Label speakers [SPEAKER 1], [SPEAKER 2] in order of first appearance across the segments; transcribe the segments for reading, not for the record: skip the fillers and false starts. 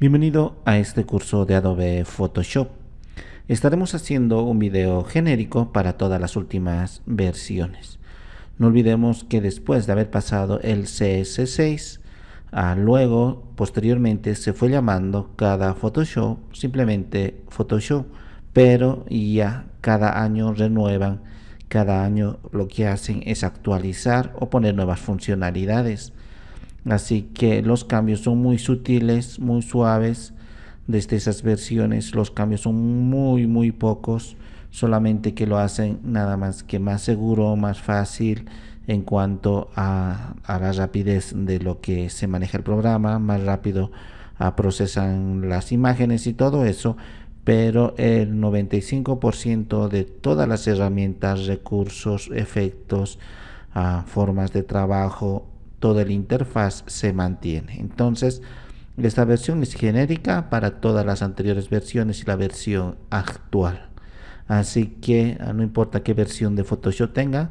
[SPEAKER 1] Bienvenido a este curso de Adobe Photoshop. Estaremos haciendo un video genérico para todas las últimas versiones. No olvidemos que después de haber pasado el CS6, luego posteriormente se fue llamando cada Photoshop simplemente Photoshop, pero ya cada año renuevan, cada año lo que hacen es actualizar o poner nuevas funcionalidades. Así que los cambios son muy sutiles, muy suaves. Desde esas versiones los cambios son muy pocos, solamente que lo hacen nada más que más seguro, más fácil en cuanto a la rapidez de lo que se maneja el programa, más rápido procesan las imágenes y todo eso, pero el 95% de todas las herramientas, recursos, efectos, formas de trabajo, toda la interfaz se mantiene. Entonces esta versión es genérica para todas las anteriores versiones y la versión actual, así que no importa qué versión de Photoshop tenga,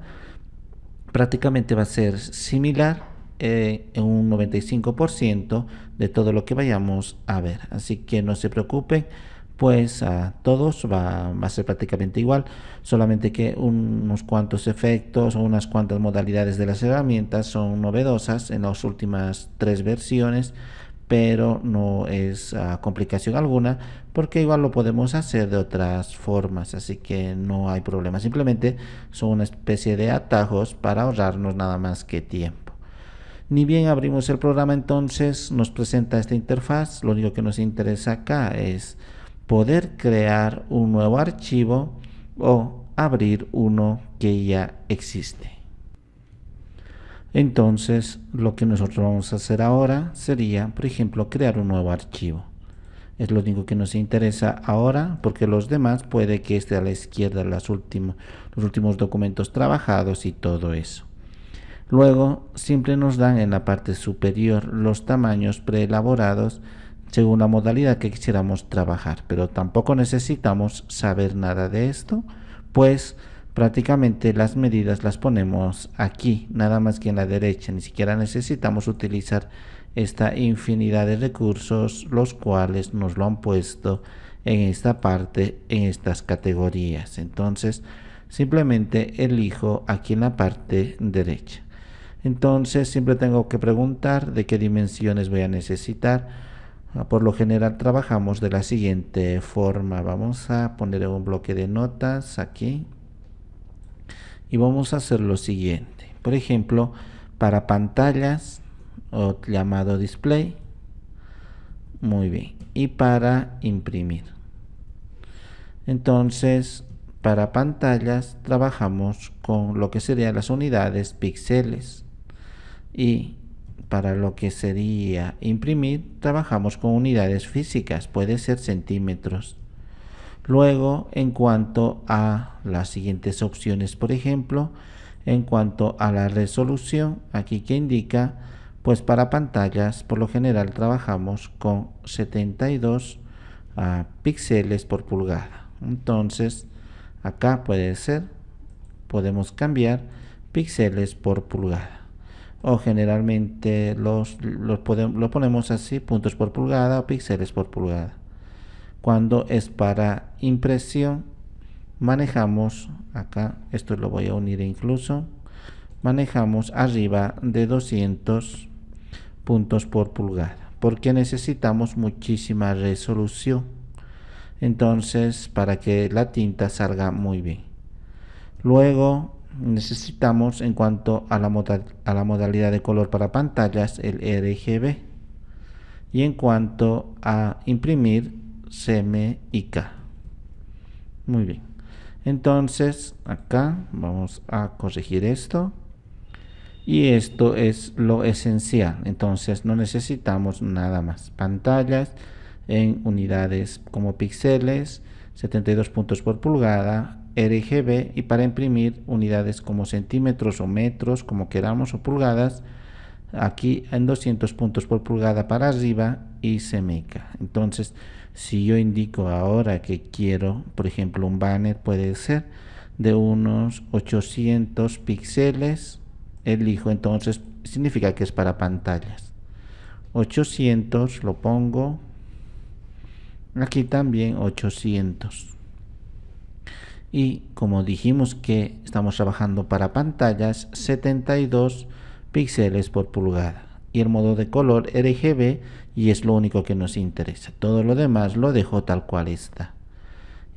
[SPEAKER 1] prácticamente va a ser similar en un 95% de todo lo que vayamos a ver, así que no se preocupen, pues a todos va a ser prácticamente igual, solamente que unos cuantos efectos o unas cuantas modalidades de las herramientas son novedosas en las últimas 3 versiones, pero no es complicación alguna, porque igual lo podemos hacer de otras formas, así que no hay problema, simplemente son una especie de atajos para ahorrarnos nada más que tiempo. Ni bien abrimos el programa, entonces nos presenta esta interfaz. Lo único que nos interesa acá es poder crear un nuevo archivo o abrir uno que ya existe. Entonces lo que nosotros vamos a hacer ahora sería, por ejemplo, crear un nuevo archivo. Es lo único que nos interesa ahora, porque los demás puede que esté a la izquierda los últimos documentos trabajados y todo eso. Luego siempre nos dan en la parte superior los tamaños preelaborados según la modalidad que quisiéramos trabajar, pero tampoco necesitamos saber nada de esto, pues prácticamente las medidas las ponemos aquí, nada más que en la derecha. Ni siquiera necesitamos utilizar esta infinidad de recursos, los cuales nos lo han puesto en esta parte, en estas categorías. Entonces simplemente elijo aquí en la parte derecha. Entonces siempre tengo que preguntar de qué dimensiones voy a necesitar. Por lo general trabajamos de la siguiente forma. Vamos a poner un bloque de notas aquí y vamos a hacer lo siguiente. Por ejemplo, para pantallas o llamado display, muy bien, y para imprimir. Entonces para pantallas trabajamos con lo que serían las unidades píxeles, y para lo que sería imprimir trabajamos con unidades físicas, puede ser centímetros. Luego, en cuanto a las siguientes opciones, por ejemplo, en cuanto a la resolución, aquí que indica, pues para pantallas por lo general trabajamos con 72 píxeles por pulgada. Entonces acá podemos cambiar píxeles por pulgada, o generalmente lo ponemos así, puntos por pulgada o píxeles por pulgada. Cuando es para impresión manejamos acá, esto lo voy a unir incluso, manejamos arriba de 200 puntos por pulgada, porque necesitamos muchísima resolución, entonces para que la tinta salga muy bien. Luego necesitamos, en cuanto a la modalidad de color para pantallas, el RGB, y en cuanto a imprimir, CMYK. Muy bien, entonces acá vamos a corregir esto, y esto es lo esencial. Entonces no necesitamos nada más. Pantallas en unidades como píxeles, 72 puntos por pulgada, RGB, y para imprimir unidades como centímetros o metros, como queramos, o pulgadas, aquí en 200 puntos por pulgada para arriba, y CMYK. Entonces si yo indico ahora que quiero, por ejemplo, un banner, puede ser de unos 800 píxeles, elijo, entonces significa que es para pantallas. 800 lo pongo, Aquí también 800. Y como dijimos que estamos trabajando para pantallas, 72 píxeles por pulgada. Y el modo de color RGB, y es lo único que nos interesa. Todo lo demás lo dejo tal cual está.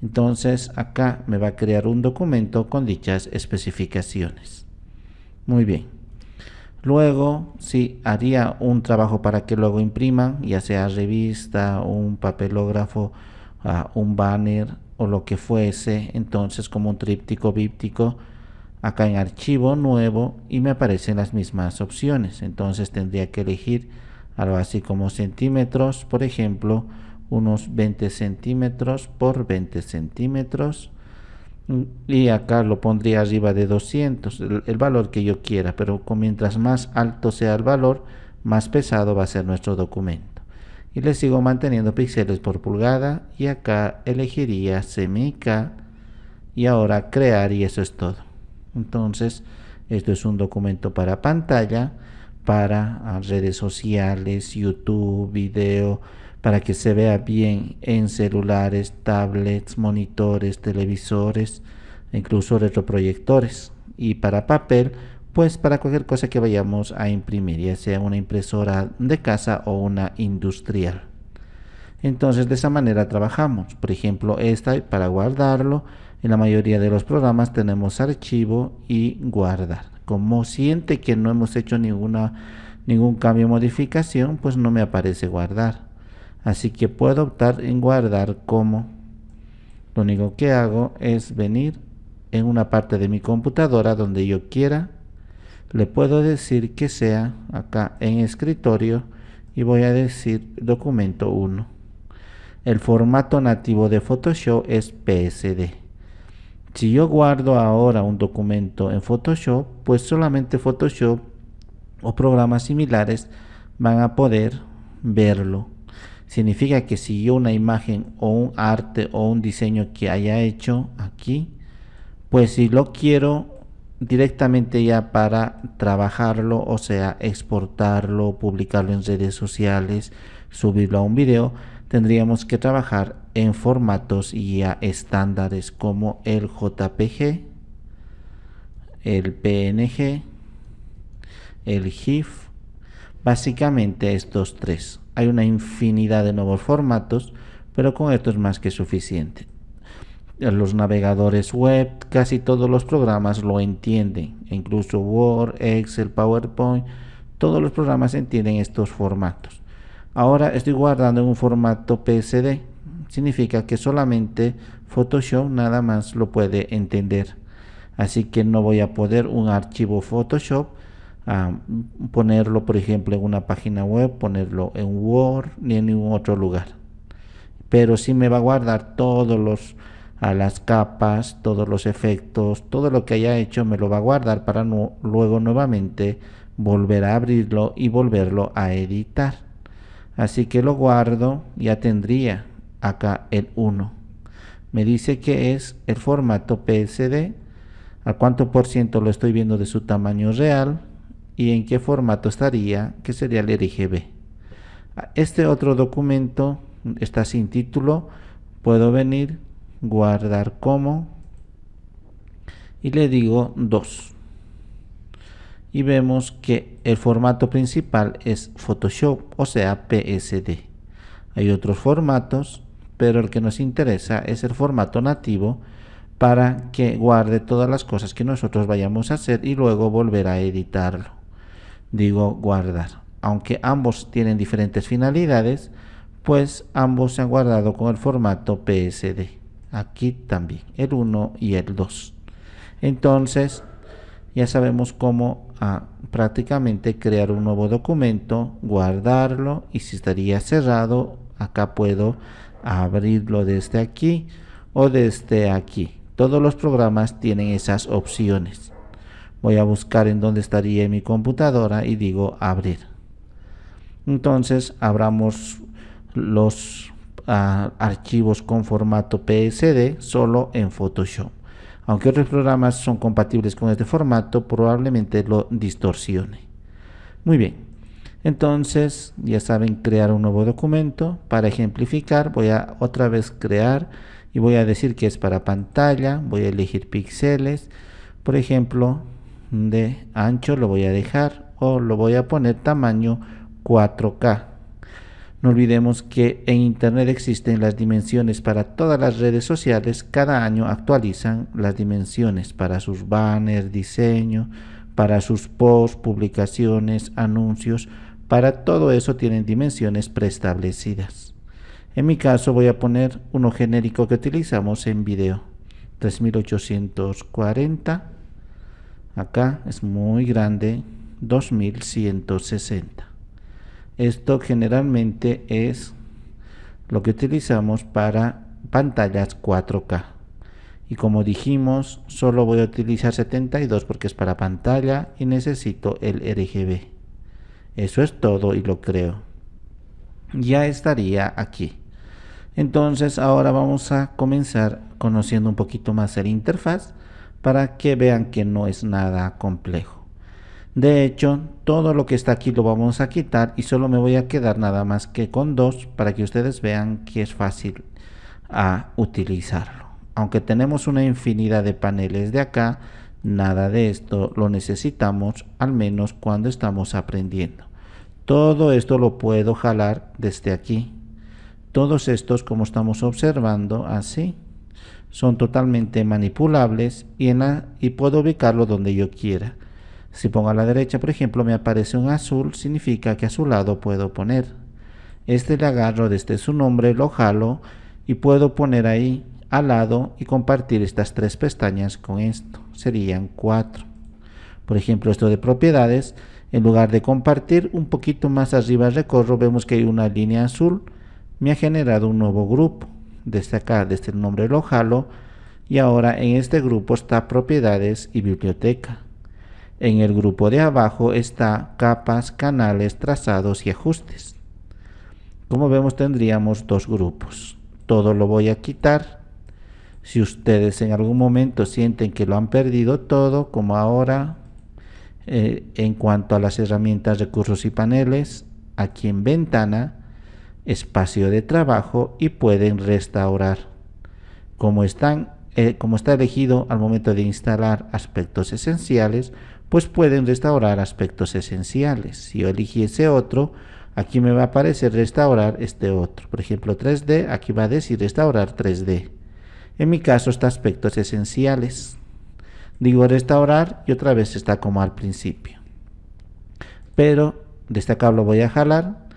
[SPEAKER 1] Entonces acá me va a crear un documento con dichas especificaciones. Muy bien. Luego, sí, haría un trabajo para que luego impriman, ya sea revista, un papelógrafo, un banner o lo que fuese. Entonces, como un tríptico bíptico, acá en archivo nuevo, y me aparecen las mismas opciones. Entonces tendría que elegir algo así como centímetros, por ejemplo, unos 20 centímetros por 20 centímetros. Y acá lo pondría arriba de 200, el valor que yo quiera, pero mientras más alto sea el valor, más pesado va a ser nuestro documento. Y le sigo manteniendo píxeles por pulgada, y acá elegiría CMYK y ahora crear, y eso es todo. Entonces esto es un documento para pantalla, para redes sociales, YouTube, video, para que se vea bien en celulares, tablets, monitores, televisores, incluso retroproyectores. Y para papel, pues para cualquier cosa que vayamos a imprimir, ya sea una impresora de casa o una industrial. Entonces de esa manera trabajamos. Por ejemplo, esta para guardarlo. En la mayoría de los programas tenemos archivo y guardar. Como siente que no hemos hecho ningún cambio o modificación, pues no me aparece guardar. Así que puedo optar en guardar como. Lo único que hago es venir en una parte de mi computadora donde yo quiera. Le puedo decir que sea acá en escritorio y voy a decir documento 1. El formato nativo de Photoshop es PSD. Si yo guardo ahora un documento en Photoshop, pues solamente Photoshop o programas similares van a poder verlo. Significa que si yo una imagen o un arte o un diseño que haya hecho aquí, pues si lo quiero directamente ya para trabajarlo, o sea, exportarlo, publicarlo en redes sociales, subirlo a un video, tendríamos que trabajar en formatos ya estándares como el JPG, el PNG, el GIF, básicamente estos tres. Hay una infinidad de nuevos formatos, pero con esto es más que suficiente. Los navegadores web, casi todos los programas lo entienden, incluso Word, Excel, PowerPoint, todos los programas entienden estos formatos. Ahora estoy guardando en un formato PSD, significa que solamente Photoshop nada más lo puede entender. Así que no voy a poder un archivo Photoshop, ponerlo por ejemplo en una página web, ponerlo en Word ni en ningún otro lugar. Pero sí me va a guardar todos las capas, todos los efectos, todo lo que haya hecho me lo va a guardar para luego nuevamente volver a abrirlo y volverlo a editar. Así que lo guardo, ya tendría acá el 1. Me dice que es el formato PSD, a cuánto por ciento lo estoy viendo de su tamaño real y en qué formato estaría, que sería el RGB. Este otro documento está sin título, puedo venir, guardar como y le digo 2. Y vemos que el formato principal es Photoshop, o sea PSD. Hay otros formatos, pero el que nos interesa es el formato nativo para que guarde todas las cosas que nosotros vayamos a hacer y luego volver a editarlo. Digo guardar. Aunque ambos tienen diferentes finalidades, pues ambos se han guardado con el formato PSD. Aquí también, el 1 y el 2. Entonces, ya sabemos cómo prácticamente crear un nuevo documento, guardarlo, y si estaría cerrado, acá puedo abrirlo desde aquí o desde aquí. Todos los programas tienen esas opciones. Voy a buscar en dónde estaría en mi computadora y digo abrir. Entonces abramos los archivos con formato PSD solo en Photoshop. Aunque otros programas son compatibles con este formato, probablemente lo distorsione. Muy bien, Entonces, ya saben, crear un nuevo documento. Para ejemplificar, voy a otra vez crear y voy a decir que es para pantalla. Voy a elegir píxeles. Por ejemplo, de ancho lo voy a dejar o lo voy a poner tamaño 4K. No olvidemos que en Internet existen las dimensiones para todas las redes sociales. Cada año actualizan las dimensiones para sus banners, diseño, para sus posts, publicaciones, anuncios. Para todo eso tienen dimensiones preestablecidas. En mi caso voy a poner uno genérico que utilizamos en video. 3840. Acá es muy grande. 2160. Esto generalmente es lo que utilizamos para pantallas 4K. Y como dijimos, solo voy a utilizar 72 porque es para pantalla y necesito el RGB. Eso es todo y lo creo. Ya estaría aquí. Entonces ahora vamos a comenzar conociendo un poquito más la interfaz para que vean que no es nada complejo. De hecho, todo lo que está aquí lo vamos a quitar y solo me voy a quedar nada más que con dos para que ustedes vean que es fácil a utilizarlo. Aunque tenemos una infinidad de paneles de acá, nada de esto lo necesitamos, al menos cuando estamos aprendiendo. Todo esto lo puedo jalar desde aquí. Todos estos, como estamos observando, así, son totalmente manipulables y puedo ubicarlo donde yo quiera. Si pongo a la derecha, por ejemplo, me aparece un azul, significa que a su lado puedo poner. Este le agarro desde su nombre, lo jalo y puedo poner ahí al lado y compartir estas tres pestañas con esto. Serían 4. Por ejemplo, esto de propiedades, en lugar de compartir, un poquito más arriba recorro, vemos que hay una línea azul. Me ha generado un nuevo grupo. Desde acá, desde el nombre lo jalo y ahora en este grupo está propiedades y biblioteca. En el grupo de abajo está capas, canales, trazados y ajustes. Como vemos, tendríamos dos grupos. Todo lo voy a quitar. Si ustedes en algún momento sienten que lo han perdido todo, como ahora, en cuanto a las herramientas, recursos y paneles, aquí en ventana, espacio de trabajo y pueden restaurar. Como está elegido al momento de instalar aspectos esenciales, pues pueden restaurar aspectos esenciales. Si yo eligiese otro, aquí me va a aparecer restaurar este otro. Por ejemplo, 3D, aquí va a decir restaurar 3D. En mi caso está aspectos esenciales. Digo restaurar y otra vez está como al principio. Pero desde acá lo voy a jalar.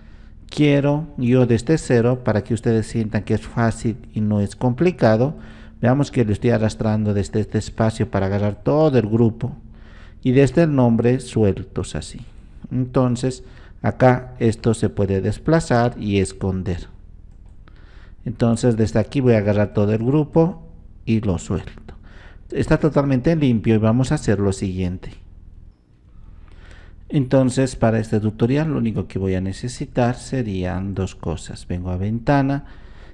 [SPEAKER 1] Quiero yo desde cero para que ustedes sientan que es fácil y no es complicado. Veamos que lo estoy arrastrando desde este espacio para agarrar todo el grupo. Y desde el nombre sueltos así. Entonces acá esto se puede desplazar y esconder. Entonces desde aquí voy a agarrar todo el grupo y lo suelto. Está totalmente limpio y vamos a hacer lo siguiente. Entonces para este tutorial lo único que voy a necesitar serían dos cosas. Vengo a ventana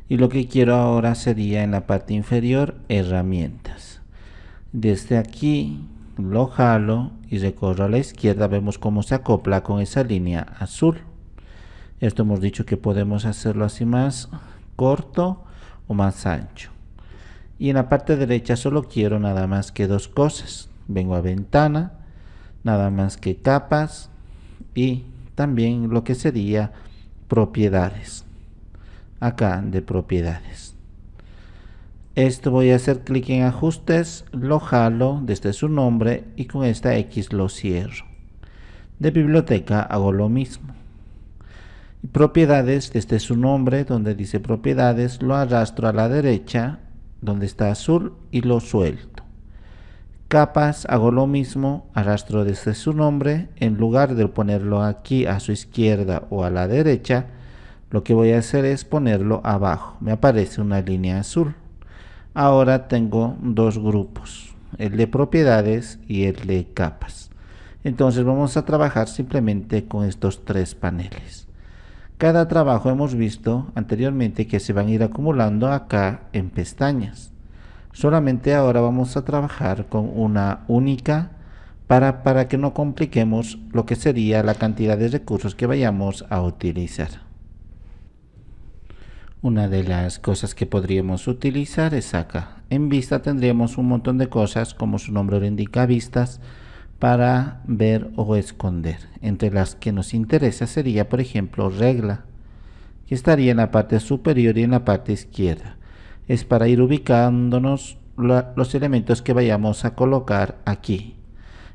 [SPEAKER 1] y lo que quiero ahora sería en la parte inferior herramientas. Desde aquí lo jalo y recorro a la izquierda, vemos cómo se acopla con esa línea azul. Esto hemos dicho que podemos hacerlo así más corto o más ancho. Y en la parte derecha solo quiero nada más que dos cosas. Vengo a ventana, nada más que capas y también lo que sería propiedades. Acá de propiedades. Esto voy a hacer clic en ajustes, lo jalo desde su nombre y con esta X lo cierro. De biblioteca hago lo mismo. Y propiedades, desde su nombre donde dice propiedades, lo arrastro a la derecha donde está azul y lo suelto. Capas hago lo mismo, arrastro desde su nombre, en lugar de ponerlo aquí a su izquierda o a la derecha, lo que voy a hacer es ponerlo abajo. Me aparece una línea azul. Ahora tengo dos grupos, el de propiedades y el de capas. Entonces vamos a trabajar simplemente con estos tres paneles. Cada trabajo hemos visto anteriormente que se van a ir acumulando acá en pestañas. Solamente ahora vamos a trabajar con una única para que no compliquemos lo que sería la cantidad de recursos que vayamos a utilizar. Una de las cosas que podríamos utilizar es acá. En vista tendríamos un montón de cosas, como su nombre lo indica, vistas, para ver o esconder. Entre las que nos interesa sería, por ejemplo, regla, que estaría en la parte superior y en la parte izquierda. Es para ir ubicándonos los elementos que vayamos a colocar aquí.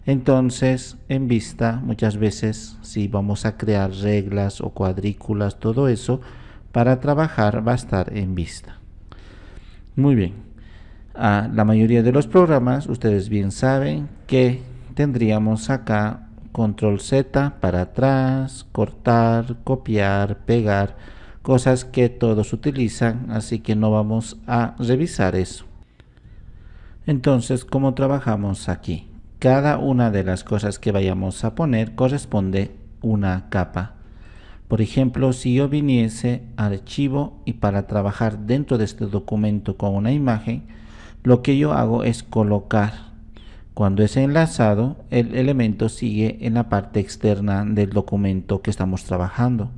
[SPEAKER 1] Entonces, en vista, muchas veces, si vamos a crear reglas o cuadrículas, todo eso, para trabajar va a estar en vista. Muy bien. La mayoría de los programas, ustedes bien saben que tendríamos acá control Z para atrás, cortar, copiar, pegar, cosas que todos utilizan, así que no vamos a revisar eso. Entonces, ¿cómo trabajamos aquí? Cada una de las cosas que vayamos a poner corresponde una capa. Por ejemplo, si yo viniese a archivo y para trabajar dentro de este documento con una imagen, lo que yo hago es colocar. Cuando es enlazado, el elemento sigue en la parte externa del documento que estamos trabajando.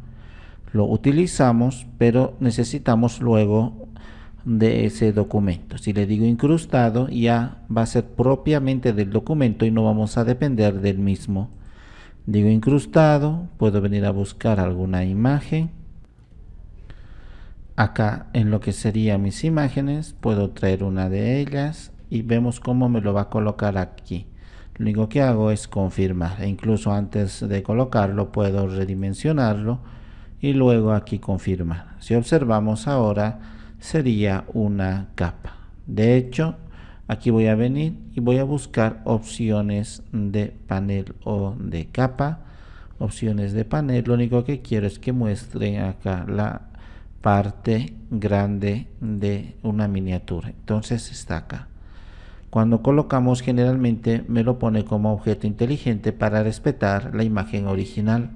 [SPEAKER 1] Lo utilizamos, pero necesitamos luego de ese documento. Si le digo incrustado, ya va a ser propiamente del documento y no vamos a depender del mismo. Digo incrustado, puedo venir a buscar alguna imagen. Acá en lo que serían mis imágenes, puedo traer una de ellas y vemos cómo me lo va a colocar aquí. Lo único que hago es confirmar, e incluso antes de colocarlo puedo redimensionarlo y luego aquí confirmar. Si observamos ahora, sería una capa. De hecho, aquí voy a venir y voy a buscar opciones de panel o de capa. Opciones de panel, lo único que quiero es que muestre acá la parte grande de una miniatura. Entonces está acá. Cuando colocamos, generalmente me lo pone como objeto inteligente para respetar la imagen original.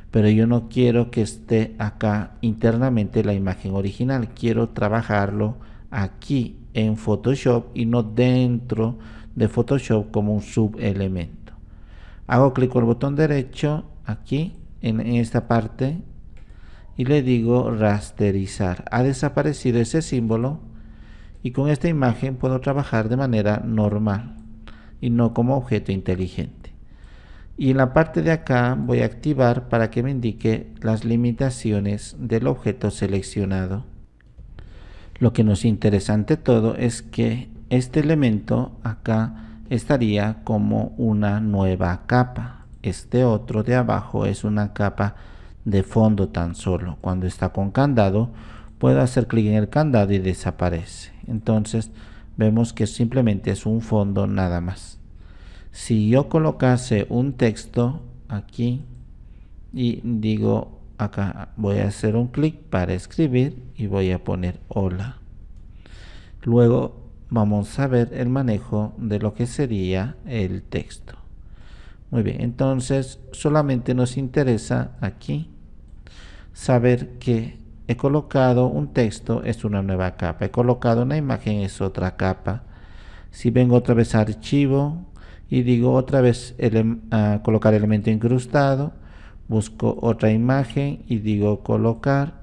[SPEAKER 1] Pero yo no quiero que esté acá internamente la imagen original, quiero trabajarlo aquí en Photoshop y no dentro de Photoshop como un subelemento. Hago clic con el botón derecho aquí en esta parte y le digo rasterizar. Ha desaparecido ese símbolo y con esta imagen puedo trabajar de manera normal y no como objeto inteligente. Y en la parte de acá voy a activar para que me indique las limitaciones del objeto seleccionado. Lo que nos interesa ante todo es que este elemento acá estaría como una nueva capa. Este otro de abajo es una capa de fondo tan solo. Cuando está con candado, puedo hacer clic en el candado y desaparece. Entonces vemos que simplemente es un fondo nada más. Si yo colocase un texto aquí y digo acá, voy a hacer un clic para escribir y voy a poner hola. Luego vamos a ver el manejo de lo que sería el texto. Muy bien, entonces solamente nos interesa aquí saber que he colocado un texto, es una nueva capa. He colocado una imagen, es otra capa. Si vengo otra vez a archivo y digo otra vez colocar elemento incrustado, busco otra imagen y digo colocar,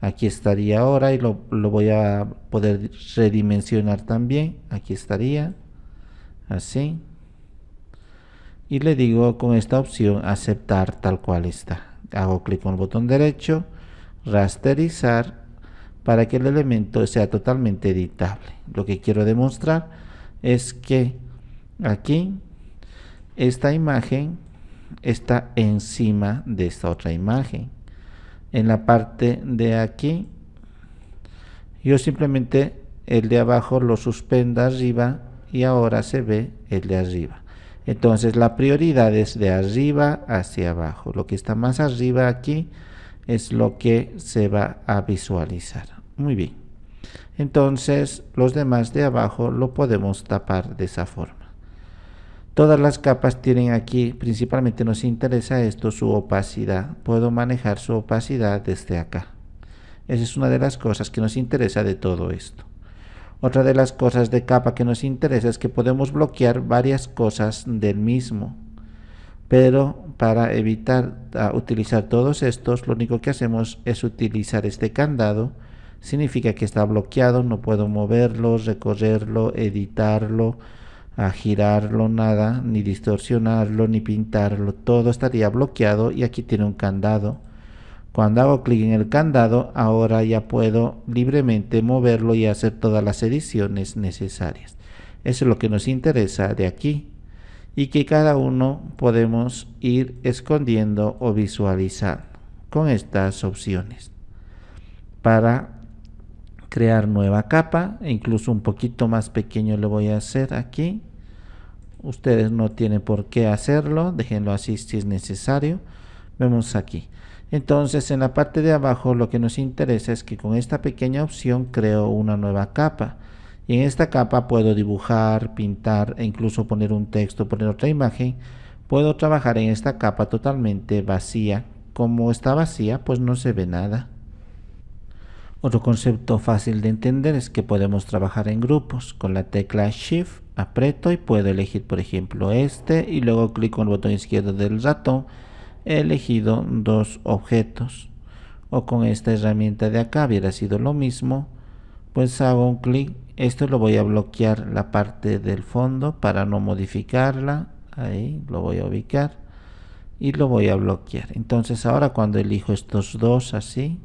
[SPEAKER 1] aquí estaría ahora y lo voy a poder redimensionar también, aquí estaría así y le digo con esta opción aceptar tal cual está. Hago clic con el botón derecho, rasterizar, para que el elemento sea totalmente editable. Lo que quiero demostrar es que aquí esta imagen está encima de esta otra imagen. En la parte de aquí yo simplemente el de abajo lo suspendo arriba y ahora se ve el de arriba. Entonces la prioridad es de arriba hacia abajo. Lo que está más arriba aquí es lo que se va a visualizar. Muy bien. Entonces los demás de abajo lo podemos tapar de esa forma. Todas las capas tienen aquí, principalmente nos interesa esto, su opacidad. Puedo manejar su opacidad desde acá. Esa es una de las cosas que nos interesa de todo esto. Otra de las cosas de capa que nos interesa es que podemos bloquear varias cosas del mismo, pero para evitar utilizar todos estos, lo único que hacemos es utilizar este candado. Significa que está bloqueado, no puedo moverlo, recorrerlo, editarlo, girarlo, nada, ni distorsionarlo, ni pintarlo, todo estaría bloqueado y aquí tiene un candado. Cuando hago clic en el candado, ahora ya puedo libremente moverlo y hacer todas las ediciones necesarias. Eso es lo que nos interesa de aquí, y que cada uno podemos ir escondiendo o visualizando con estas opciones para crear nueva capa, e incluso un poquito más pequeño le voy a hacer aquí. Ustedes no tienen por qué hacerlo, déjenlo así si es necesario. Vemos aquí. Entonces en la parte de abajo lo que nos interesa es que con esta pequeña opción creo una nueva capa, y en esta capa puedo dibujar, pintar e incluso poner un texto, poner otra imagen. Puedo trabajar en esta capa totalmente vacía. Como está vacía, pues no se ve nada. Otro concepto fácil de entender es que podemos trabajar en grupos. Con la tecla Shift aprieto y puedo elegir, por ejemplo, este, y luego clic con el botón izquierdo del ratón. He elegido dos objetos. O con esta herramienta de acá hubiera sido lo mismo. Pues hago un clic. Esto lo voy a bloquear, la parte del fondo, para no modificarla. Ahí lo voy a ubicar y lo voy a bloquear. Entonces ahora cuando elijo estos dos así,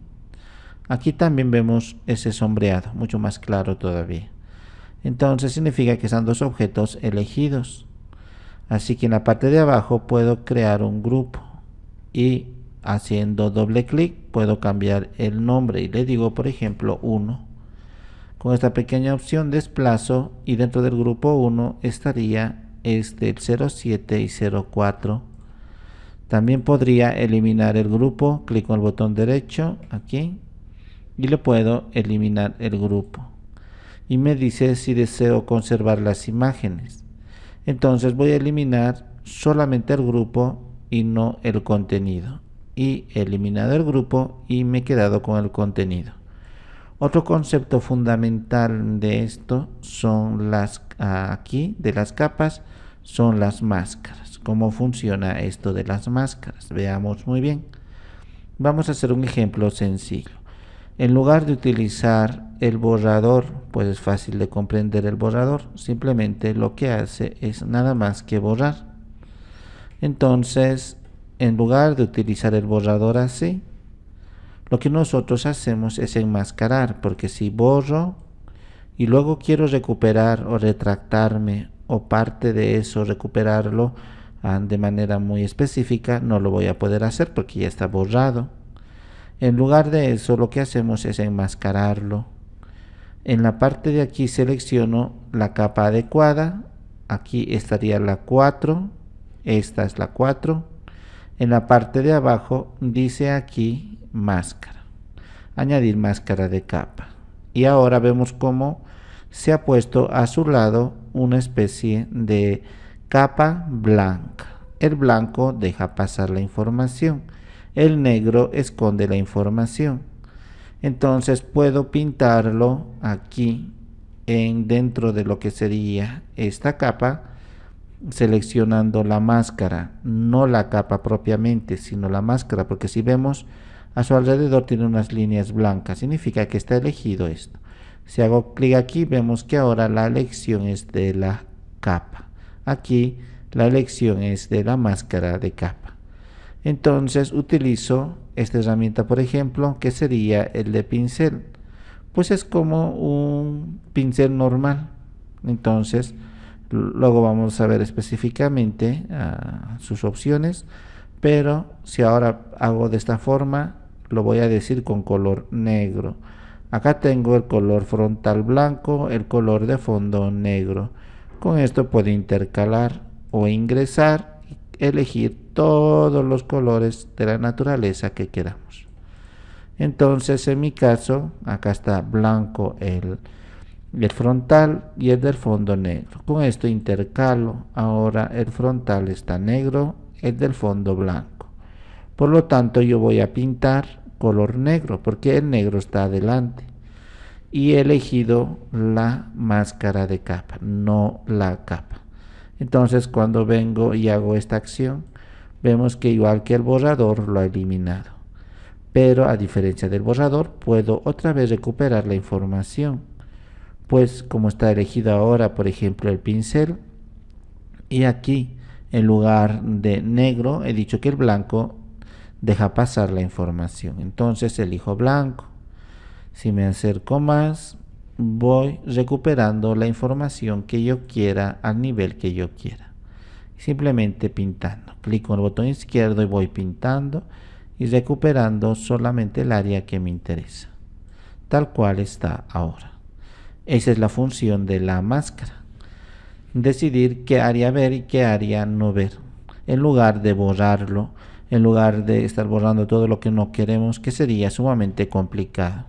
[SPEAKER 1] aquí también vemos ese sombreado, mucho más claro todavía. Entonces significa que están dos objetos elegidos. Así que en la parte de abajo puedo crear un grupo y haciendo doble clic puedo cambiar el nombre y le digo, por ejemplo, 1. Con esta pequeña opción desplazo y dentro del grupo 1 estaría el 07 y 04. También podría eliminar el grupo, clic con el botón derecho aquí y le puedo eliminar el grupo, y me dice si deseo conservar las imágenes. Entonces voy a eliminar solamente el grupo y no el contenido, y he eliminado el grupo y me he quedado con el contenido. Otro concepto fundamental de esto son aquí de las capas, son las máscaras. ¿Cómo funciona esto de las máscaras? Veamos muy bien. Vamos a hacer un ejemplo sencillo. En lugar de utilizar el borrador, pues es fácil de comprender el borrador, simplemente lo que hace es nada más que borrar. Entonces, en lugar de utilizar el borrador así, lo que nosotros hacemos es enmascarar, porque si borro y luego quiero recuperar o retractarme o parte de eso recuperarlo de manera muy específica, no lo voy a poder hacer porque ya está borrado. En lugar de eso, lo que hacemos es enmascararlo. En la parte de aquí selecciono la capa adecuada. Aquí estaría la 4. Esta es la 4. En la parte de abajo dice aquí máscara. Añadir máscara de capa. Y ahora vemos cómo se ha puesto a su lado una especie de capa blanca. El blanco deja pasar la información. El negro esconde la información. Entonces puedo pintarlo aquí dentro de lo que sería esta capa, seleccionando la máscara, no la capa propiamente, sino la máscara, porque si vemos a su alrededor tiene unas líneas blancas, significa que está elegido esto. Si hago clic aquí, vemos que ahora la elección es de la capa. Aquí la elección es de la máscara de capa. Entonces utilizo esta herramienta, por ejemplo, que sería el de pincel. Pues es como un pincel normal. Entonces, luego vamos a ver específicamente sus opciones. Pero si ahora hago de esta forma, lo voy a decir con color negro. Acá tengo el color frontal blanco, el color de fondo negro. Con esto puedo intercalar o ingresar y elegir todos los colores de la naturaleza que queramos. Entonces en mi caso acá está blanco el frontal y el del fondo negro. Con esto intercalo. Ahora el frontal está negro, el del fondo blanco. Por lo tanto yo voy a pintar color negro porque el negro está adelante. y he elegido la máscara de capa, no la capa. Entonces cuando vengo y hago esta acción, vemos que igual que el borrador lo ha eliminado. Pero a diferencia del borrador, puedo otra vez recuperar la información. Pues como está elegido ahora, por ejemplo, el pincel, y aquí en lugar de negro he dicho que el blanco deja pasar la información. Entonces elijo blanco. Si me acerco más, voy recuperando la información que yo quiera al nivel que yo quiera. Simplemente pintando. Clico en el botón izquierdo y voy pintando y recuperando solamente el área que me interesa, tal cual está ahora. Esa es la función de la máscara. Decidir qué área ver y qué área no ver, en lugar de borrarlo, en lugar de estar borrando todo lo que no queremos, que sería sumamente complicado.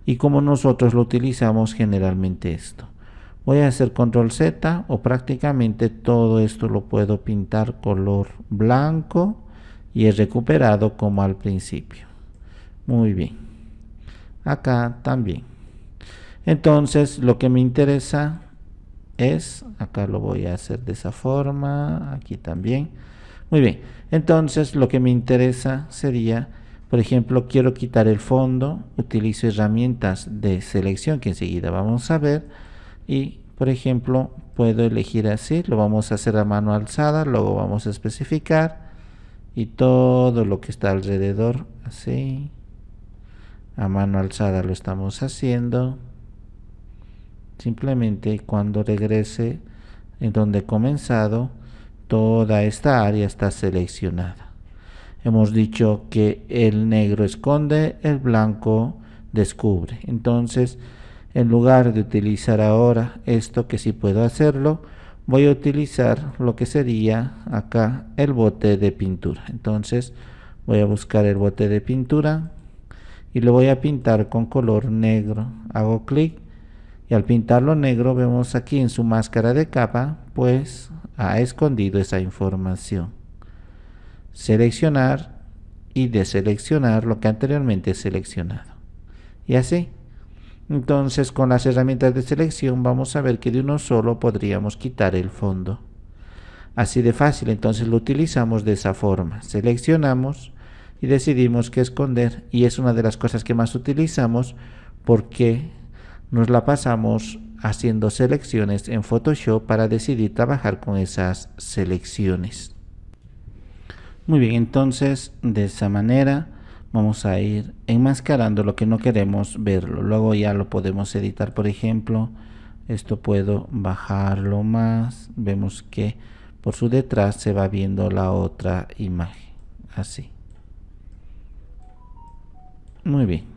[SPEAKER 1] Y como nosotros lo utilizamos generalmente esto, voy a hacer control Z o prácticamente todo esto lo puedo pintar color blanco y he recuperado como al principio. Muy bien, acá también. Entonces lo que me interesa es, acá lo voy a hacer de esa forma, aquí también. Muy bien, entonces lo que me interesa sería, por ejemplo, quiero quitar el fondo, utilizo herramientas de selección que enseguida vamos a ver, y por ejemplo puedo elegir así, lo vamos a hacer a mano alzada, luego vamos a especificar y todo lo que está alrededor así, a mano alzada lo estamos haciendo. Simplemente cuando regrese en donde he comenzado, toda esta área está seleccionada. Hemos dicho que el negro esconde, el blanco descubre. Entonces, en lugar de utilizar ahora esto, que sí puedo hacerlo, voy a utilizar lo que sería acá el bote de pintura. Entonces, voy a buscar el bote de pintura y lo voy a pintar con color negro. Hago clic. Y al pintarlo negro vemos aquí en su máscara de capa, pues ha escondido esa información. Seleccionar y deseleccionar lo que anteriormente he seleccionado. Y así. Entonces con las herramientas de selección vamos a ver que de uno solo podríamos quitar el fondo. Así de fácil, entonces lo utilizamos de esa forma. Seleccionamos y decidimos qué esconder. Y es una de las cosas que más utilizamos porque nos la pasamos haciendo selecciones en Photoshop para decidir trabajar con esas selecciones. Muy bien, entonces de esa manera vamos a ir enmascarando lo que no queremos verlo. Luego ya lo podemos editar, por ejemplo, esto puedo bajarlo más. Vemos que por su detrás se va viendo la otra imagen, así. Muy bien.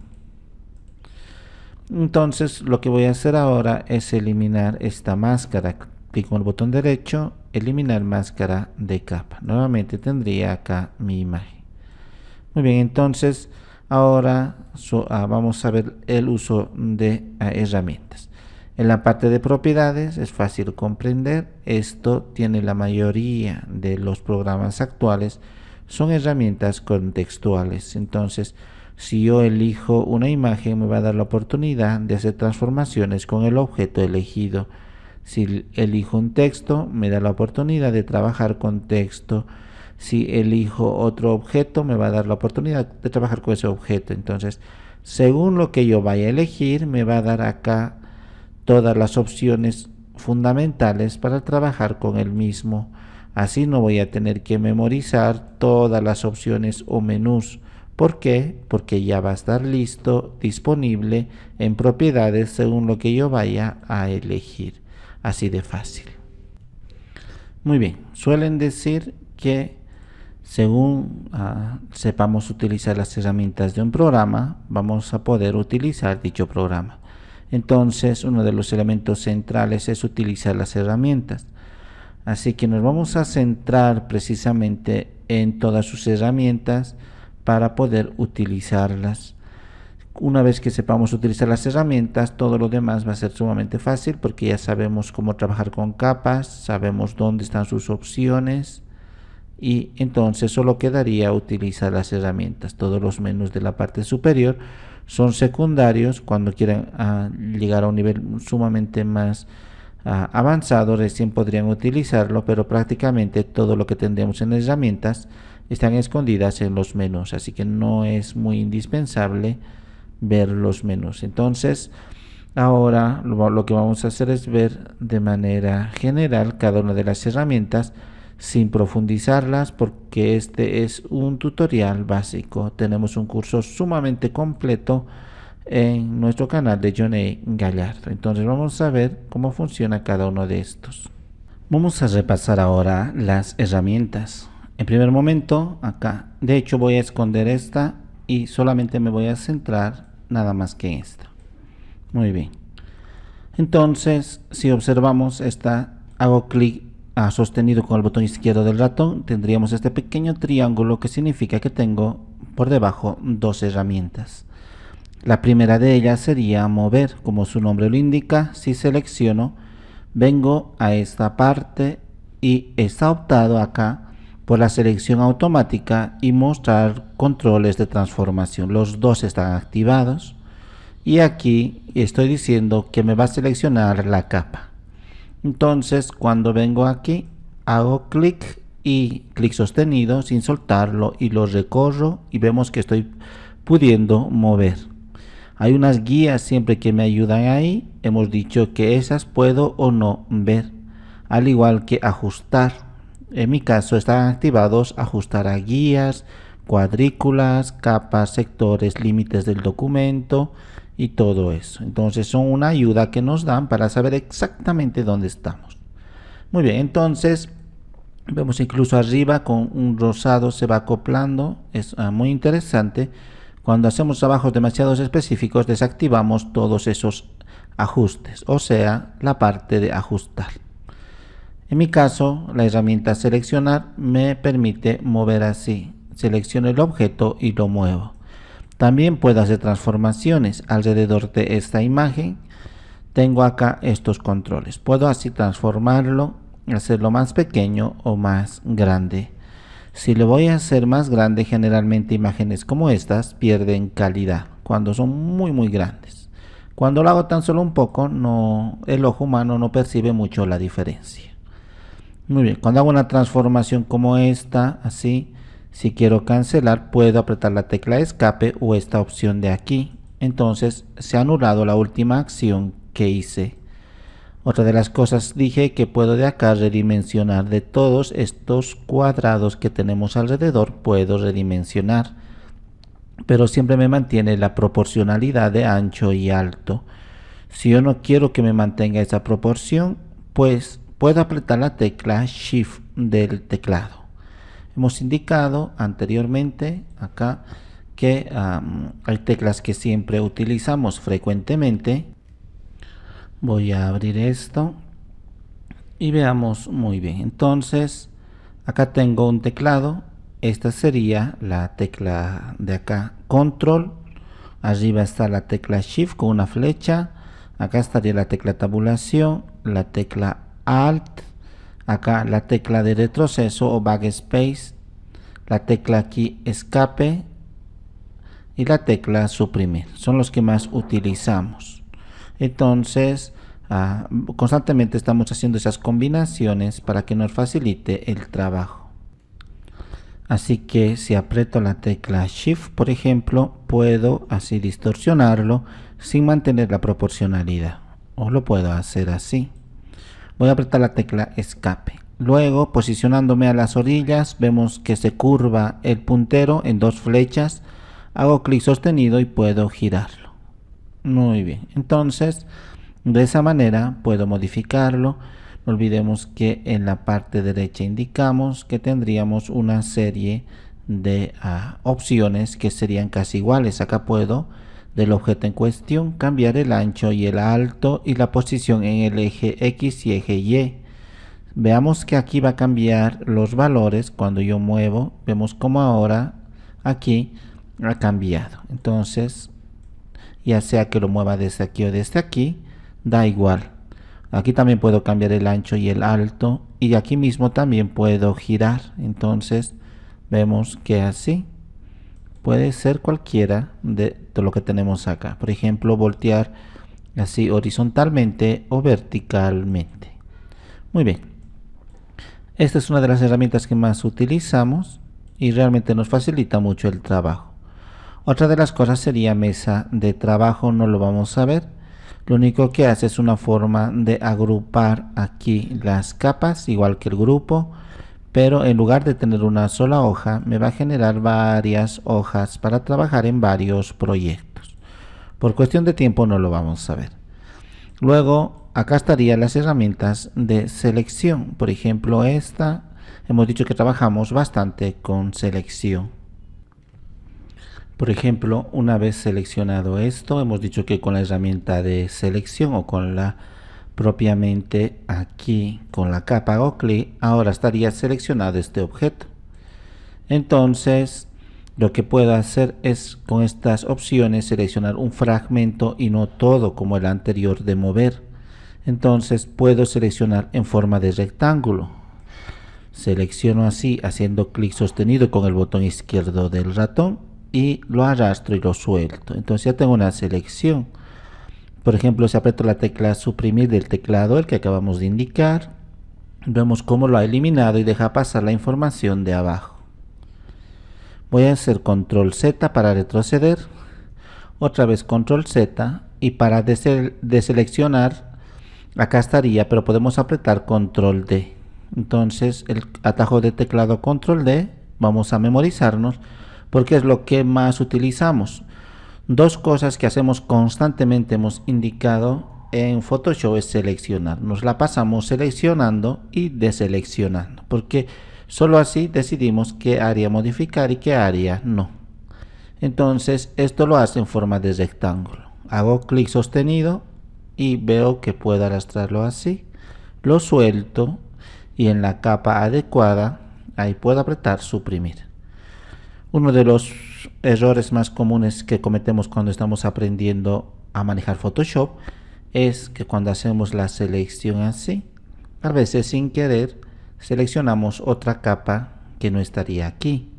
[SPEAKER 1] Entonces lo que voy a hacer ahora es eliminar esta máscara. Clic con el botón derecho, eliminar máscara de capa. Nuevamente tendría acá mi imagen. Muy bien, entonces ahora vamos a ver el uso de herramientas. En la parte de propiedades es fácil comprender. Esto tiene la mayoría de los programas actuales, son herramientas contextuales. Entonces si yo elijo una imagen, me va a dar la oportunidad de hacer transformaciones con el objeto elegido. Si elijo un texto, me da la oportunidad de trabajar con texto. Si elijo otro objeto, me va a dar la oportunidad de trabajar con ese objeto. Entonces, según lo que yo vaya a elegir, me va a dar acá todas las opciones fundamentales para trabajar con el mismo. Así no voy a tener que memorizar todas las opciones o menús. ¿Por qué? Porque ya va a estar listo, disponible en propiedades según lo que yo vaya a elegir. Así de fácil. Muy bien, suelen decir que según sepamos utilizar las herramientas de un programa, vamos a poder utilizar dicho programa. Entonces, uno de los elementos centrales es utilizar las herramientas. Así que nos vamos a centrar precisamente en todas sus herramientas para poder utilizarlas. Una vez que sepamos utilizar las herramientas, todo lo demás va a ser sumamente fácil porque ya sabemos cómo trabajar con capas, sabemos dónde están sus opciones y entonces solo quedaría utilizar las herramientas. Todos los menús de la parte superior son secundarios. Cuando quieran llegar a un nivel sumamente más avanzado, recién podrían utilizarlo, pero prácticamente todo lo que tendremos en herramientas están escondidas en los menús, así que no es muy indispensable ver los menús. Entonces ahora lo que vamos a hacer es ver de manera general cada una de las herramientas sin profundizarlas, porque este es un tutorial básico. Tenemos un curso sumamente completo en nuestro canal de John A. Gallardo. Entonces vamos a ver cómo funciona cada uno de estos. Vamos a repasar ahora las herramientas. En primer momento, acá, de hecho voy a esconder esta y solamente me voy a centrar nada más que en esta. Muy bien. Entonces, si observamos esta, hago clic sostenido con el botón izquierdo del ratón, tendríamos este pequeño triángulo que significa que tengo por debajo dos herramientas. La primera de ellas sería mover, como su nombre lo indica. Si selecciono, vengo a esta parte y está optado acá por la selección automática y mostrar controles de transformación. Los dos están activados y aquí estoy diciendo que me va a seleccionar la capa. Entonces cuando vengo aquí, hago clic y clic sostenido sin soltarlo y lo recorro y vemos que estoy pudiendo mover. Hay unas guías siempre que me ayudan ahí. Hemos dicho que esas puedo o no ver, al igual que ajustar. En mi caso están activados ajustar a guías, cuadrículas, capas, sectores, límites del documento y todo eso. Entonces son una ayuda que nos dan para saber exactamente dónde estamos. Muy bien, entonces vemos incluso arriba con un rosado se va acoplando. Es muy interesante. Cuando hacemos trabajos demasiado específicos, desactivamos todos esos ajustes, o sea, la parte de ajustar. En mi caso, la herramienta seleccionar me permite mover así. Selecciono el objeto y lo muevo. También puedo hacer transformaciones alrededor de esta imagen. Tengo acá estos controles. Puedo así transformarlo, hacerlo más pequeño o más grande. Si lo voy a hacer más grande, generalmente imágenes como estas pierden calidad cuando son muy grandes. Cuando lo hago tan solo un poco, el ojo humano no percibe mucho la diferencia. Muy bien, cuando hago una transformación como esta, así, si quiero cancelar, puedo apretar la tecla escape o esta opción de aquí. Entonces se ha anulado la última acción que hice. Otra de las cosas dije que puedo de acá redimensionar. De todos estos cuadrados que tenemos alrededor, puedo redimensionar, pero siempre me mantiene la proporcionalidad de ancho y alto. Si yo no quiero que me mantenga esa proporción, pues puedo apretar la tecla Shift del teclado. Hemos indicado anteriormente acá que hay teclas que siempre utilizamos frecuentemente. Voy a abrir esto y veamos muy bien. Entonces acá tengo un teclado. Esta sería la tecla de acá, control. Arriba está la tecla Shift con una flecha. Acá estaría la tecla tabulación, la tecla Alt, acá la tecla de retroceso o backspace, la tecla aquí escape y la tecla suprimir. Son los que más utilizamos. Entonces constantemente estamos haciendo esas combinaciones para que nos facilite el trabajo. Así que si aprieto la tecla Shift, por ejemplo, puedo así distorsionarlo sin mantener la proporcionalidad, o lo puedo hacer así. Voy a apretar la tecla escape. Luego, posicionándome a las orillas, vemos que se curva el puntero en dos flechas. Hago clic sostenido y puedo girarlo. Muy bien, entonces de esa manera puedo modificarlo. No olvidemos que en la parte derecha indicamos que tendríamos una serie de opciones que serían casi iguales. Acá puedo, del objeto en cuestión, cambiar el ancho y el alto y la posición en el eje X y eje Y. Veamos que aquí va a cambiar los valores cuando yo muevo. Vemos como ahora aquí ha cambiado. Entonces, ya sea que lo mueva desde aquí o desde aquí, da igual. Aquí también puedo cambiar el ancho y el alto y aquí mismo también puedo girar. Entonces vemos que así puede ser cualquiera de lo que tenemos acá. Por ejemplo, voltear así horizontalmente o verticalmente. Muy bien, esta es una de las herramientas que más utilizamos y realmente nos facilita mucho el trabajo. Otra de las cosas sería mesa de trabajo, no lo vamos a ver. Lo único que hace es una forma de agrupar aquí las capas, igual que el grupo, pero en lugar de tener una sola hoja, me va a generar varias hojas para trabajar en varios proyectos. Por cuestión de tiempo no lo vamos a ver. Luego, acá estarían las herramientas de selección. Por ejemplo, esta, hemos dicho que trabajamos bastante con selección. Por ejemplo, una vez seleccionado esto, hemos dicho que con la herramienta de selección o con la propiamente aquí con la capa hago clic, ahora estaría seleccionado este objeto. Entonces, lo que puedo hacer es con estas opciones seleccionar un fragmento y no todo como el anterior de mover. Entonces puedo seleccionar en forma de rectángulo. Selecciono así haciendo clic sostenido con el botón izquierdo del ratón y lo arrastro y lo suelto. Entonces ya tengo una selección. Por ejemplo, si aprieto la tecla suprimir del teclado, el que acabamos de indicar, vemos cómo lo ha eliminado y deja pasar la información de abajo. Voy a hacer control Z para retroceder, otra vez control Z, y para deseleccionar acá estaría, pero podemos apretar control D. Entonces el atajo de teclado control D vamos a memorizarnos porque es lo que más utilizamos. Dos cosas que hacemos constantemente, hemos indicado en Photoshop, es seleccionar. Nos la pasamos seleccionando y deseleccionando, porque solo así decidimos qué área modificar y qué área no. Entonces esto lo hace en forma de rectángulo. Hago clic sostenido y veo que puedo arrastrarlo así. Lo suelto y en la capa adecuada, ahí puedo apretar suprimir. Uno de los errores más comunes que cometemos cuando estamos aprendiendo a manejar Photoshop es que cuando hacemos la selección así, a veces sin querer seleccionamos otra capa que no estaría aquí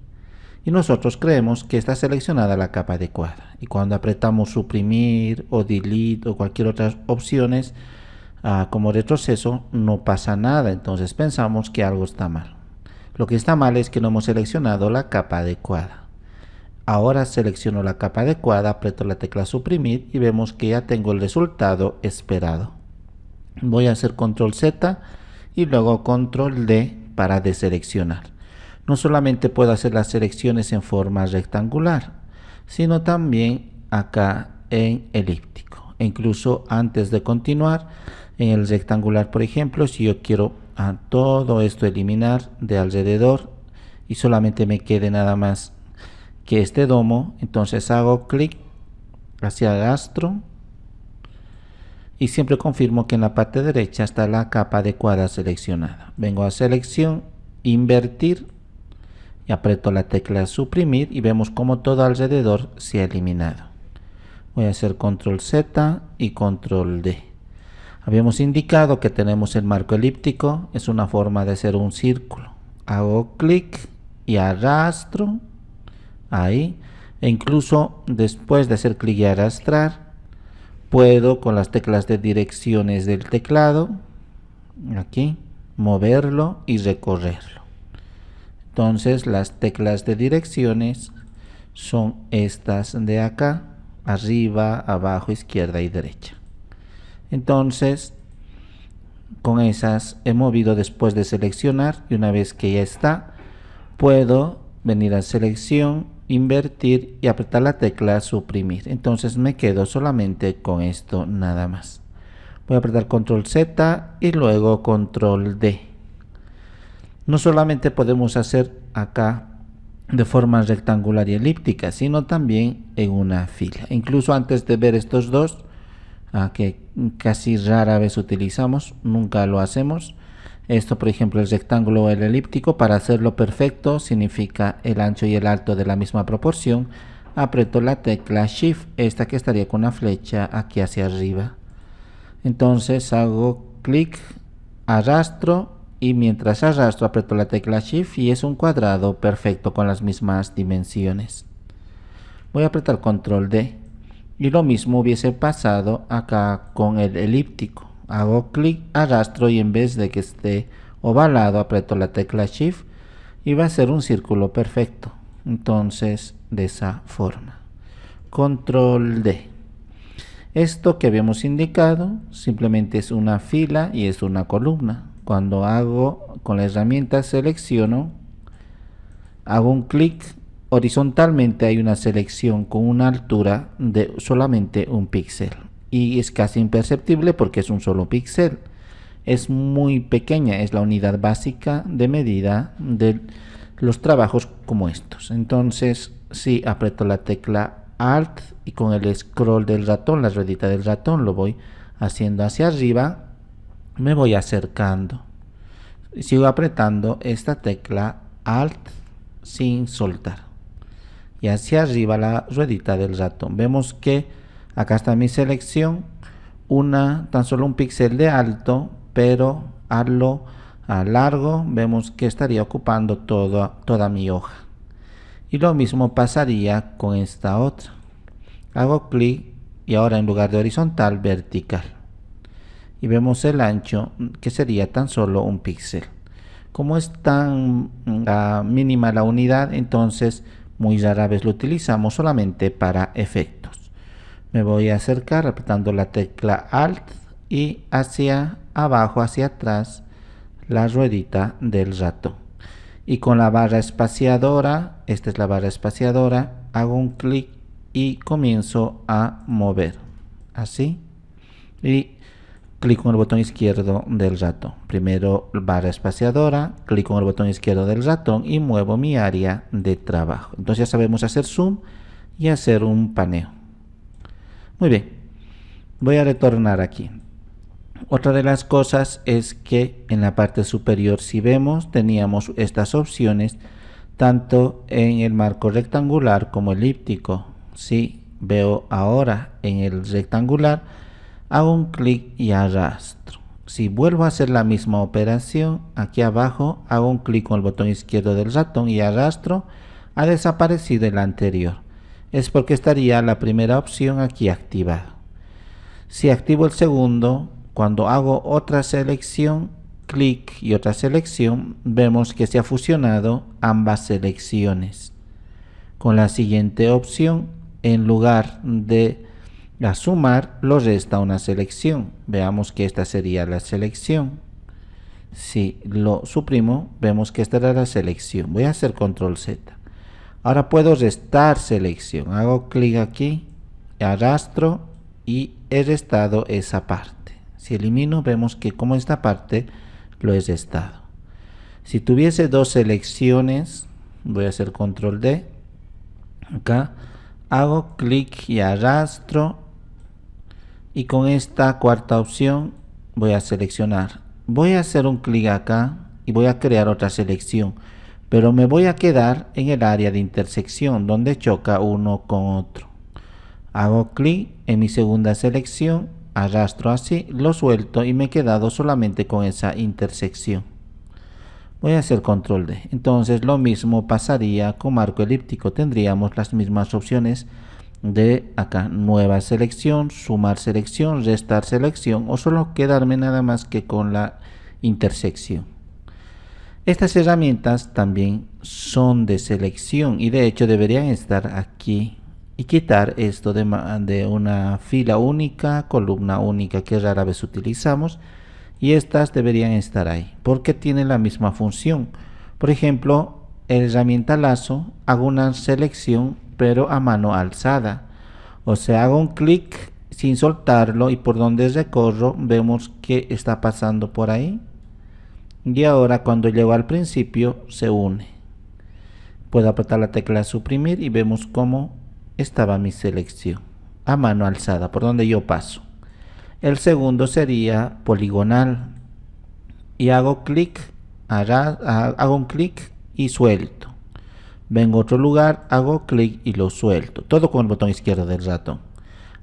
[SPEAKER 1] y nosotros creemos que está seleccionada la capa adecuada, y cuando apretamos suprimir o delete o cualquier otra opciones como retroceso, no pasa nada. Entonces pensamos que algo está mal. Lo que está mal es que no hemos seleccionado la capa adecuada. Ahora selecciono la capa adecuada, aprieto la tecla suprimir y vemos que ya tengo el resultado esperado. Voy a hacer control Z y luego control D para deseleccionar. No solamente puedo hacer las selecciones en forma rectangular, sino también acá en elíptico. E incluso antes de continuar, en el rectangular, por ejemplo, si yo quiero a todo esto eliminar de alrededor y solamente me quede nada más que este domo, entonces hago clic hacia arrastro y siempre confirmo que en la parte derecha está la capa adecuada seleccionada. Vengo a selección, invertir y aprieto la tecla suprimir y vemos como todo alrededor se ha eliminado. Voy a hacer control Z y control D. Habíamos indicado que tenemos el marco elíptico, es una forma de hacer un círculo. Hago clic y arrastro, ahí, e incluso después de hacer clic y arrastrar, puedo con las teclas de direcciones del teclado, aquí, moverlo y recorrerlo. Entonces las teclas de direcciones son estas de acá, arriba, abajo, izquierda y derecha. Entonces con esas he movido después de seleccionar y una vez que ya está, puedo venir a selección, invertir y apretar la tecla suprimir. Entonces me quedo solamente con esto nada más. Voy a apretar control Z y luego control D. No solamente podemos hacer acá de forma rectangular y elíptica, sino también en una fila. Incluso antes de ver estos dos, que casi rara vez utilizamos, nunca lo hacemos. Esto, por ejemplo, el rectángulo o el elíptico, para hacerlo perfecto significa el ancho y el alto de la misma proporción. Aprieto la tecla Shift, esta que estaría con una flecha aquí hacia arriba. Entonces hago clic, arrastro y mientras arrastro aprieto la tecla Shift y es un cuadrado perfecto con las mismas dimensiones. Voy a apretar Control D y lo mismo hubiese pasado acá con el elíptico. Hago clic, arrastro y en vez de que esté ovalado aprieto la tecla Shift y va a ser un círculo perfecto. Entonces de esa forma. Control D. Esto que habíamos indicado simplemente es una fila y es una columna. Cuando hago con la herramienta selecciono, hago un clic horizontalmente, hay una selección con una altura de solamente un píxel y es casi imperceptible porque es un solo píxel. Es muy pequeña, es la unidad básica de medida de los trabajos como estos. Entonces si aprieto la tecla Alt y con el scroll del ratón, la ruedita del ratón, lo voy haciendo hacia arriba, me voy acercando. Sigo apretando esta tecla Alt sin soltar y hacia arriba la ruedita del ratón. Vemos que acá está mi selección, tan solo un píxel de alto, pero a largo vemos que estaría ocupando toda mi hoja. Y lo mismo pasaría con esta otra. Hago clic y ahora en lugar de horizontal, vertical. Y vemos el ancho que sería tan solo un píxel. Como es tan mínima la unidad, entonces muy rara vez lo utilizamos, solamente para efectos. Me voy a acercar apretando la tecla Alt y hacia abajo, hacia atrás, la ruedita del ratón. Y con la barra espaciadora, esta es la barra espaciadora, hago un clic y comienzo a mover así y clic con el botón izquierdo del ratón. Primero barra espaciadora, clic con el botón izquierdo del ratón y muevo mi área de trabajo. Entonces ya sabemos hacer zoom y hacer un paneo. Muy bien, voy a retornar aquí. Otra de las cosas es que en la parte superior, si vemos, teníamos estas opciones tanto en el marco rectangular como elíptico. Si veo ahora en el rectangular, hago un clic y arrastro. Si vuelvo a hacer la misma operación, aquí abajo hago un clic con el botón izquierdo del ratón y arrastro, ha desaparecido el anterior. Es porque estaría la primera opción aquí activada. Si activo el segundo, cuando hago otra selección, clic y otra selección, vemos que se ha fusionado ambas selecciones. Con la siguiente opción, en lugar de sumar, lo resta una selección. Veamos que esta sería la selección. Si lo suprimo, vemos que esta era la selección. Voy a hacer control Z. Ahora puedo restar selección. Hago clic aquí, arrastro y he restado esa parte. Si elimino, vemos que como esta parte lo he restado. Si tuviese dos selecciones, voy a hacer control D. Acá hago clic y arrastro y con esta cuarta opción voy a seleccionar. Voy a hacer un clic acá y voy a crear otra selección, pero me voy a quedar en el área de intersección donde choca uno con otro. Hago clic en mi segunda selección, arrastro así, lo suelto y me he quedado solamente con esa intersección. Voy a hacer control D. Entonces lo mismo pasaría con marco elíptico. Tendríamos las mismas opciones de acá, nueva selección, sumar selección, restar selección o solo quedarme nada más que con la intersección. Estas herramientas también son de selección y de hecho deberían estar aquí y quitar esto de una fila única, columna única que rara vez utilizamos, y estas deberían estar ahí porque tienen la misma función. Por ejemplo, en la herramienta lazo hago una selección pero a mano alzada, o sea, hago un clic sin soltarlo y por donde recorro vemos que está pasando por ahí y ahora cuando llego al principio se une. Puedo apretar la tecla suprimir y vemos cómo estaba mi selección a mano alzada por donde yo paso. El segundo sería poligonal y hago clic, hago un clic y suelto. Vengo a otro lugar, hago clic y lo suelto, todo con el botón izquierdo del ratón.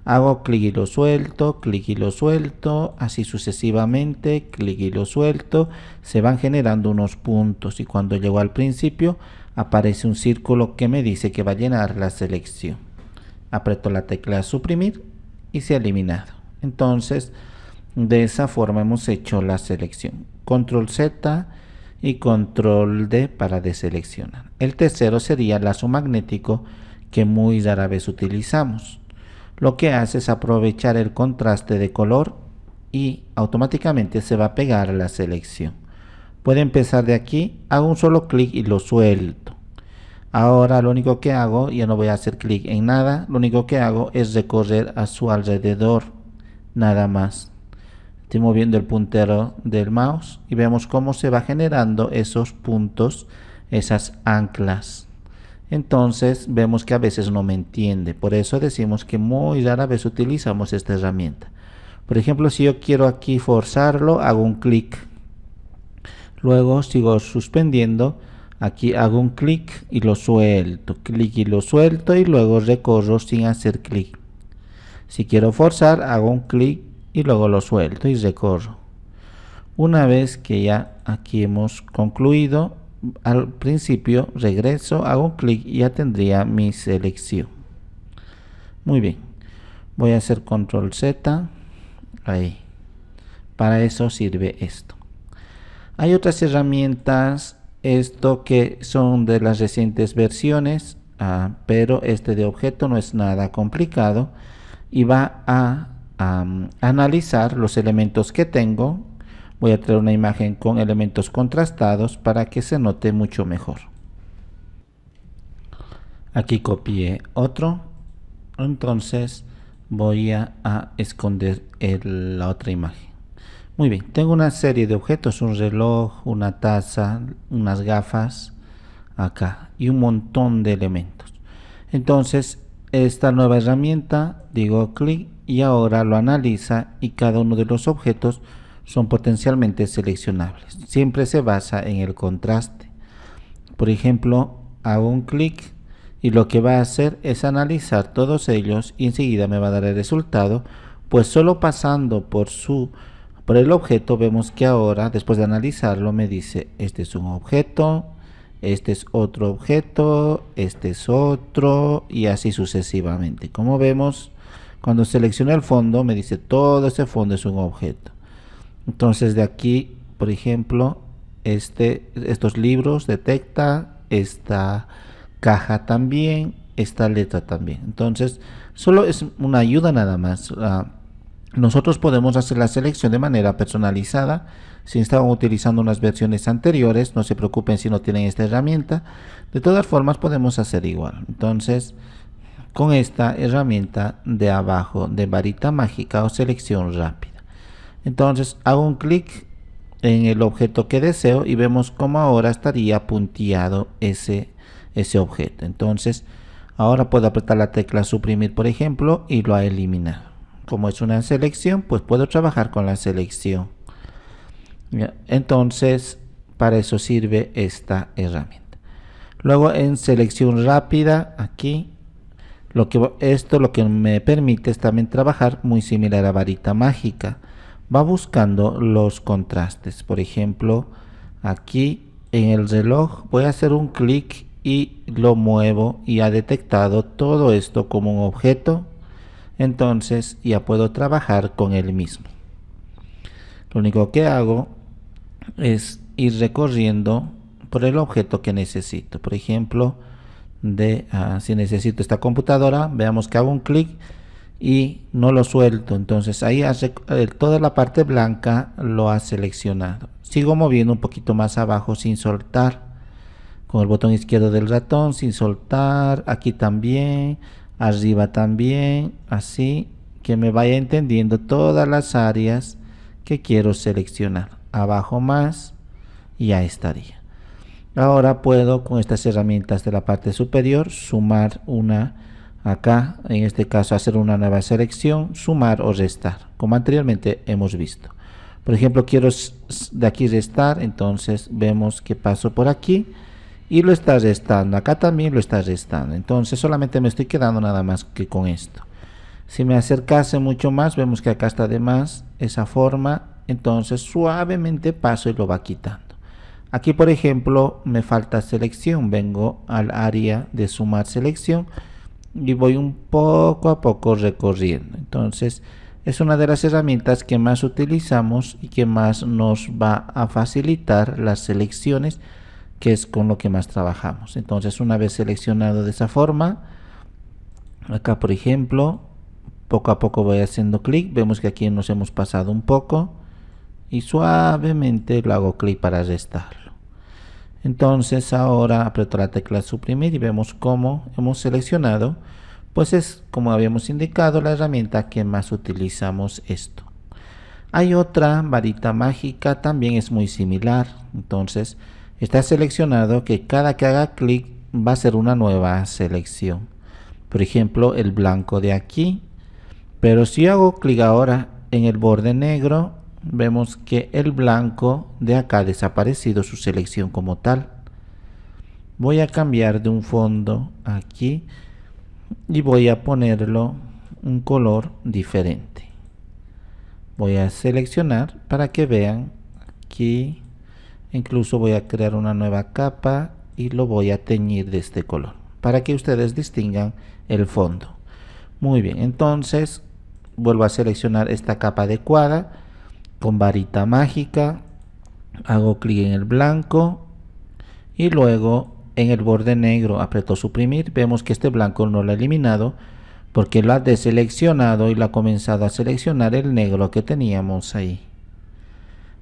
[SPEAKER 1] Hago clic y lo suelto, clic y lo suelto, así sucesivamente, clic y lo suelto. Se van generando unos puntos y cuando llego al principio aparece un círculo que me dice que va a llenar la selección. Aprieto la tecla suprimir y se ha eliminado. Entonces, de esa forma hemos hecho la selección. Control Z y Control D para deseleccionar. El tercero sería el lazo magnético, que muy rara vez utilizamos. Lo que hace es aprovechar el contraste de color y automáticamente se va a pegar a la selección. Puede empezar de aquí, hago un solo clic y lo suelto. Ahora lo único que hago, ya no voy a hacer clic en nada, lo único que hago es recorrer a su alrededor, nada más. Estoy moviendo el puntero del mouse y vemos cómo se va generando esos puntos, esas anclas. Entonces vemos que a veces no me entiende, por eso decimos que muy rara vez utilizamos esta herramienta. Por ejemplo, si yo quiero aquí forzarlo, hago un clic, luego sigo suspendiendo, aquí hago un clic y lo suelto, clic y lo suelto y luego recorro sin hacer clic. Si quiero forzar, hago un clic y luego lo suelto y recorro. Una vez que ya aquí hemos concluido, al principio regreso, hago un clic y ya tendría mi selección. Muy bien, voy a hacer control Z, ahí. Para eso sirve esto. Hay otras herramientas, esto que son de las recientes versiones, pero este de objeto no es nada complicado y va a analizar los elementos que tengo. Voy a traer una imagen con elementos contrastados para que se note mucho mejor. Aquí copié otro, entonces voy a esconder la otra imagen. Muy bien, tengo una serie de objetos, un reloj, una taza, unas gafas acá y un montón de elementos. Entonces esta nueva herramienta, digo clic y ahora lo analiza y cada uno de los objetos son potencialmente seleccionables. Siempre se basa en el contraste. Por ejemplo, hago un clic y lo que va a hacer es analizar todos ellos y enseguida me va a dar el resultado, pues solo pasando por el objeto vemos que ahora, después de analizarlo, me dice este es un objeto, este es otro objeto, este es otro y así sucesivamente. Como vemos, cuando selecciono el fondo me dice todo ese fondo es un objeto. Entonces de aquí, por ejemplo, estos libros detecta, esta caja también, esta letra también. Entonces solo es una ayuda nada más. Nosotros podemos hacer la selección de manera personalizada. Si estaban utilizando unas versiones anteriores, no se preocupen si no tienen esta herramienta. De todas formas podemos hacer igual. Entonces con esta herramienta de abajo de varita mágica o selección rápida. Entonces hago un clic en el objeto que deseo y vemos cómo ahora estaría punteado ese objeto. Entonces ahora puedo apretar la tecla suprimir, por ejemplo, y lo ha eliminado. Como es una selección, pues puedo trabajar con la selección. Entonces para eso sirve esta herramienta. Luego en selección rápida, aquí lo que me permite es también trabajar muy similar a varita mágica. Va buscando los contrastes. Por ejemplo, aquí en el reloj voy a hacer un clic y lo muevo y ha detectado todo esto como un objeto. Entonces ya puedo trabajar con él mismo. Lo único que hago es ir recorriendo por el objeto que necesito. Por ejemplo, si necesito esta computadora, veamos que hago un clic y no lo suelto. Entonces ahí toda la parte blanca lo ha seleccionado. Sigo moviendo un poquito más abajo sin soltar, con el botón izquierdo del ratón sin soltar, aquí también, arriba también, así que me vaya entendiendo todas las áreas que quiero seleccionar. Abajo más y ya estaría. Ahora puedo con estas herramientas de la parte superior sumar una acá, en este caso hacer una nueva selección, sumar o restar, como anteriormente hemos visto. Por ejemplo, quiero de aquí restar, entonces vemos que paso por aquí y lo está restando, acá también lo está restando. Entonces solamente me estoy quedando nada más que con esto. Si me acercase mucho más, vemos que acá está de más esa forma, entonces suavemente paso y lo va quitando. Aquí, por ejemplo, me falta selección, vengo al área de sumar selección y voy un poco a poco recorriendo. Entonces es una de las herramientas que más utilizamos y que más nos va a facilitar las selecciones, que es con lo que más trabajamos. Entonces, una vez seleccionado de esa forma, acá por ejemplo, poco a poco voy haciendo clic, vemos que aquí nos hemos pasado un poco y suavemente lo hago clic para restarlo. Entonces ahora aprieto la tecla suprimir y vemos cómo hemos seleccionado, pues es como habíamos indicado la herramienta que más utilizamos esto. Hay otra varita mágica, también es muy similar. Entonces está seleccionado que cada que haga clic va a ser una nueva selección. Por ejemplo, el blanco de aquí. Pero si hago clic ahora en el borde negro, vemos que el blanco de acá ha desaparecido su selección como tal. Voy a cambiar de un fondo aquí y voy a ponerlo un color diferente. Voy a seleccionar para que vean aquí, incluso voy a crear una nueva capa y lo voy a teñir de este color para que ustedes distingan el fondo. Muy bien, entonces vuelvo a seleccionar esta capa adecuada con varita mágica, hago clic en el blanco y luego en el borde negro aprieto suprimir. Vemos que este blanco no lo ha eliminado porque lo ha deseleccionado y lo ha comenzado a seleccionar el negro que teníamos ahí.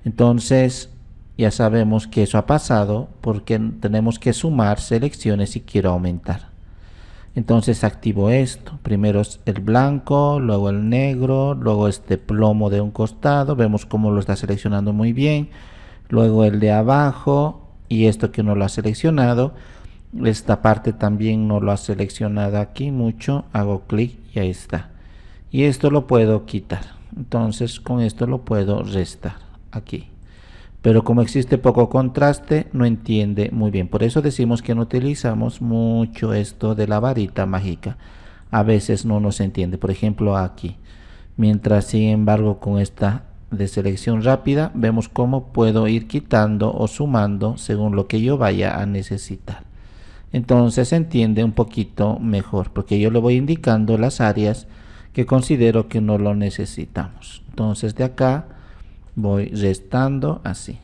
[SPEAKER 1] Entonces ya sabemos que eso ha pasado porque tenemos que sumar selecciones si quiero aumentar. Entonces activo esto, primero el blanco, luego el negro, luego este plomo de un costado, vemos cómo lo está seleccionando muy bien, luego el de abajo y esto que no lo ha seleccionado, esta parte también no lo ha seleccionado aquí mucho, hago clic y ahí está. Y esto lo puedo quitar, entonces con esto lo puedo restar aquí. Pero como existe poco contraste, no entiende muy bien. Por eso decimos que no utilizamos mucho esto de la varita mágica. A veces no nos entiende. Por ejemplo aquí. Mientras sin embargo con esta de selección rápida, vemos cómo puedo ir quitando o sumando según lo que yo vaya a necesitar. Entonces se entiende un poquito mejor. Porque yo le voy indicando las áreas que considero que no lo necesitamos. Entonces de acá voy restando así.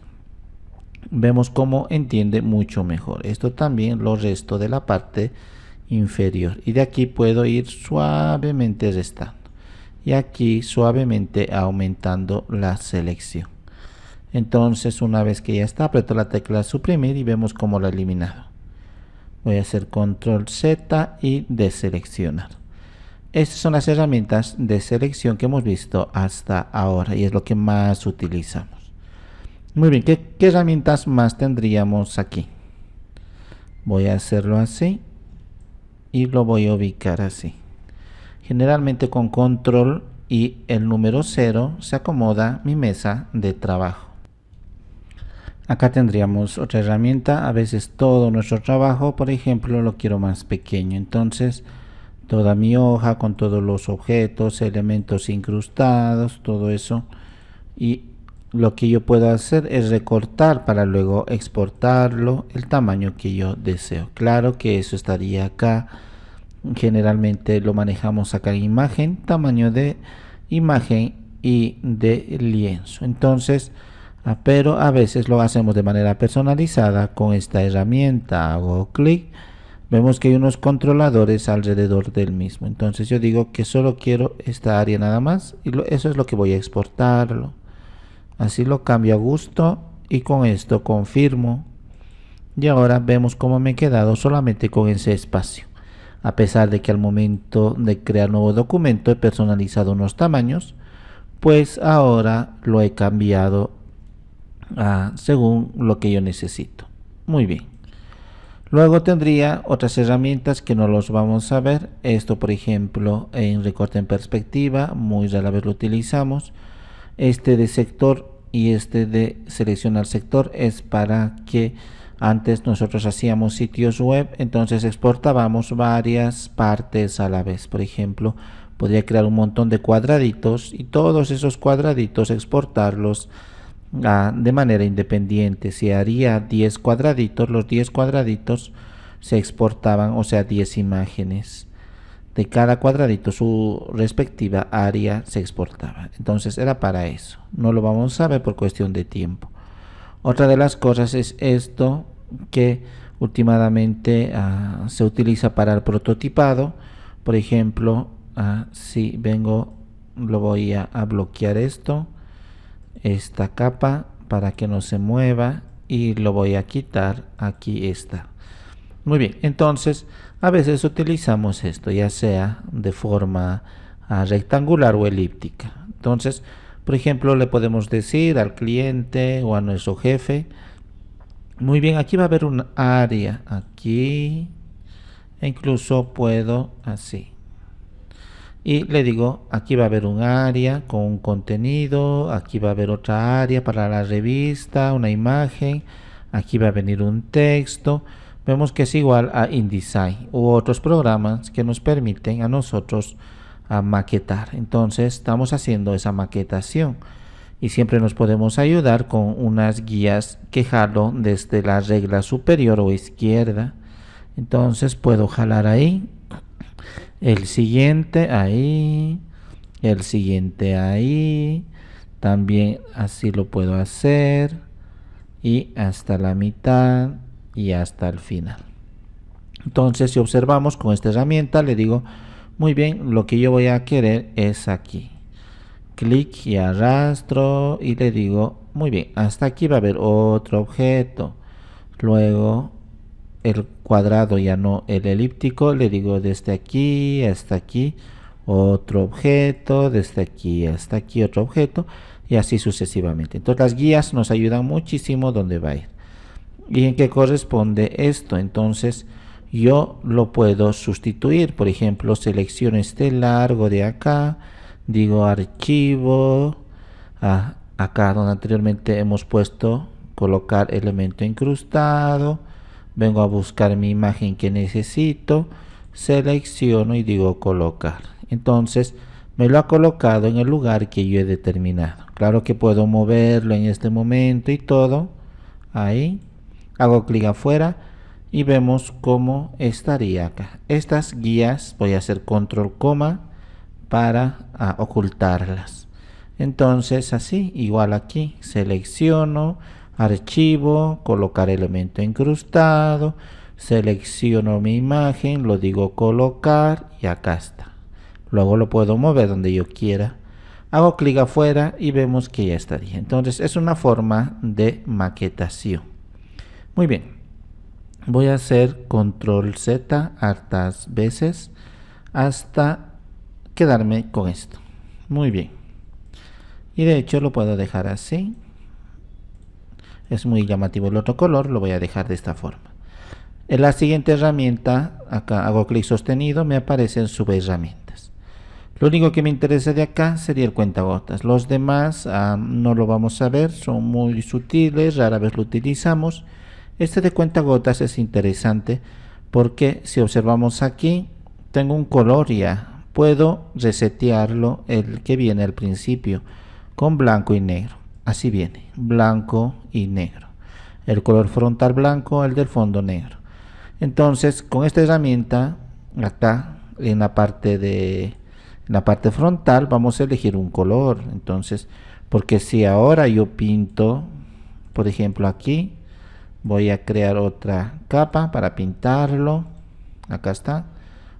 [SPEAKER 1] Vemos cómo entiende mucho mejor. Esto también lo resto de la parte inferior. Y de aquí puedo ir suavemente restando. Y aquí suavemente aumentando la selección. Entonces una vez que ya está, aprieto la tecla suprimir y vemos cómo lo he eliminado. Voy a hacer control Z y deseleccionar. Estas son las herramientas de selección que hemos visto hasta ahora y es lo que más utilizamos. Muy bien, ¿qué herramientas más tendríamos aquí? Voy a hacerlo así y lo voy a ubicar así. Generalmente con control y el número 0 se acomoda mi mesa de trabajo. Acá tendríamos otra herramienta. A veces todo nuestro trabajo, por ejemplo, lo quiero más pequeño. Entonces toda mi hoja con todos los objetos, elementos incrustados, todo eso, y lo que yo puedo hacer es recortar para luego exportarlo el tamaño que yo deseo. Claro que eso estaría acá, generalmente lo manejamos acá en imagen, tamaño de imagen y de lienzo. Entonces pero a veces lo hacemos de manera personalizada con esta herramienta. Hago clic, vemos que hay unos controladores alrededor del mismo. Entonces yo digo que solo quiero esta área nada más y eso es lo que voy a exportarlo. Así lo cambio a gusto y con esto confirmo. Y ahora vemos cómo me he quedado solamente con ese espacio. A pesar de que al momento de crear nuevo documento he personalizado unos tamaños, pues ahora lo he cambiado según lo que yo necesito. Muy bien. Luego tendría otras herramientas que no los vamos a ver. Esto, por ejemplo, en recorte en perspectiva, muy rara vez lo utilizamos. Este de sector y este de seleccionar sector es para que antes nosotros hacíamos sitios web, entonces exportábamos varias partes a la vez. Por ejemplo, Podría crear un montón de cuadraditos y todos esos cuadraditos exportarlos de manera independiente. Si haría 10 cuadraditos, los 10 cuadraditos se exportaban, o sea, 10 imágenes. De cada cuadradito su respectiva área se exportaba. Entonces era para eso. No lo vamos a ver por cuestión de tiempo. Otra de las cosas es esto que últimamente se utiliza para el prototipado. Por ejemplo, si vengo, lo voy a bloquear esta capa para que no se mueva y lo voy a quitar. Aquí está. Muy bien, entonces a veces utilizamos esto, ya sea de forma rectangular o elíptica. Entonces, por ejemplo, le podemos decir al cliente o a nuestro jefe, muy bien, aquí va a haber un área, aquí, e incluso puedo así. Y le digo, aquí va a haber un área con un contenido, aquí va a haber otra área para la revista, una imagen, aquí va a venir un texto. Vemos que es igual a InDesign u otros programas que nos permiten a nosotros maquetar. Entonces estamos haciendo esa maquetación y siempre nos podemos ayudar con unas guías que jalo desde la regla superior o izquierda. Entonces puedo jalar ahí, el siguiente ahí, el siguiente ahí, también así lo puedo hacer y hasta la mitad y hasta el final. Entonces, si observamos con esta herramienta, le digo, muy bien, lo que yo voy a querer es aquí. Clic y arrastro y le digo, muy bien, hasta aquí va a haber otro objeto. Luego, el cuadrado, ya no el elíptico, le digo desde aquí hasta aquí, otro objeto, desde aquí hasta aquí, otro objeto, y así sucesivamente. Entonces, las guías nos ayudan muchísimo donde va a ir. ¿Y en qué corresponde esto? Entonces yo lo puedo sustituir. Por ejemplo, selecciono este largo de acá, digo archivo, acá donde anteriormente hemos puesto colocar elemento incrustado, vengo a buscar mi imagen que necesito, selecciono y digo colocar. Entonces me lo ha colocado en el lugar que yo he determinado. Claro que puedo moverlo en este momento y todo, ahí. Hago clic afuera y vemos cómo estaría acá. Estas guías voy a hacer control coma para ocultarlas. Entonces así, igual aquí, selecciono, archivo, colocar elemento incrustado, selecciono mi imagen, lo digo colocar y acá está. Luego lo puedo mover donde yo quiera. Hago clic afuera y vemos que ya estaría. Entonces es una forma de maquetación. Muy bien, voy a hacer control Z hartas veces hasta quedarme con esto. Muy bien, y de hecho lo puedo dejar así. Es muy llamativo el otro color, lo voy a dejar de esta forma. En la siguiente herramienta, acá hago clic sostenido, me aparecen subherramientas. Lo único que me interesa de acá sería el cuentagotas. Los demás no lo vamos a ver, son muy sutiles, rara vez lo utilizamos. Este de cuentagotas es interesante porque si observamos aquí, tengo un color ya. Puedo resetearlo, el que viene al principio, con blanco y negro. Así viene, blanco y negro. El color frontal blanco, el del fondo negro. Entonces, con esta herramienta, acá en la parte frontal, vamos a elegir un color. Entonces, porque si ahora yo pinto, por ejemplo aquí, voy a crear otra capa para pintarlo. Acá está.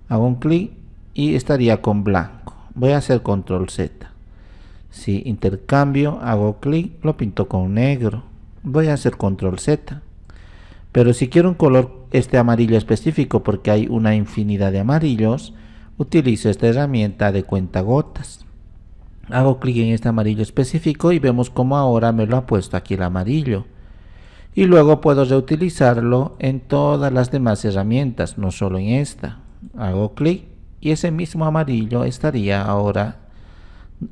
[SPEAKER 1] Hago un clic y estaría con blanco. Voy a hacer control Z. Si intercambio, hago clic, lo pinto con negro. Voy a hacer control Z. Pero si quiero un color amarillo específico, porque hay una infinidad de amarillos, utilizo esta herramienta de cuentagotas. Hago clic en este amarillo específico y vemos como ahora me lo ha puesto aquí el amarillo. Y luego puedo reutilizarlo en todas las demás herramientas, no solo en esta. Hago clic y ese mismo amarillo estaría ahora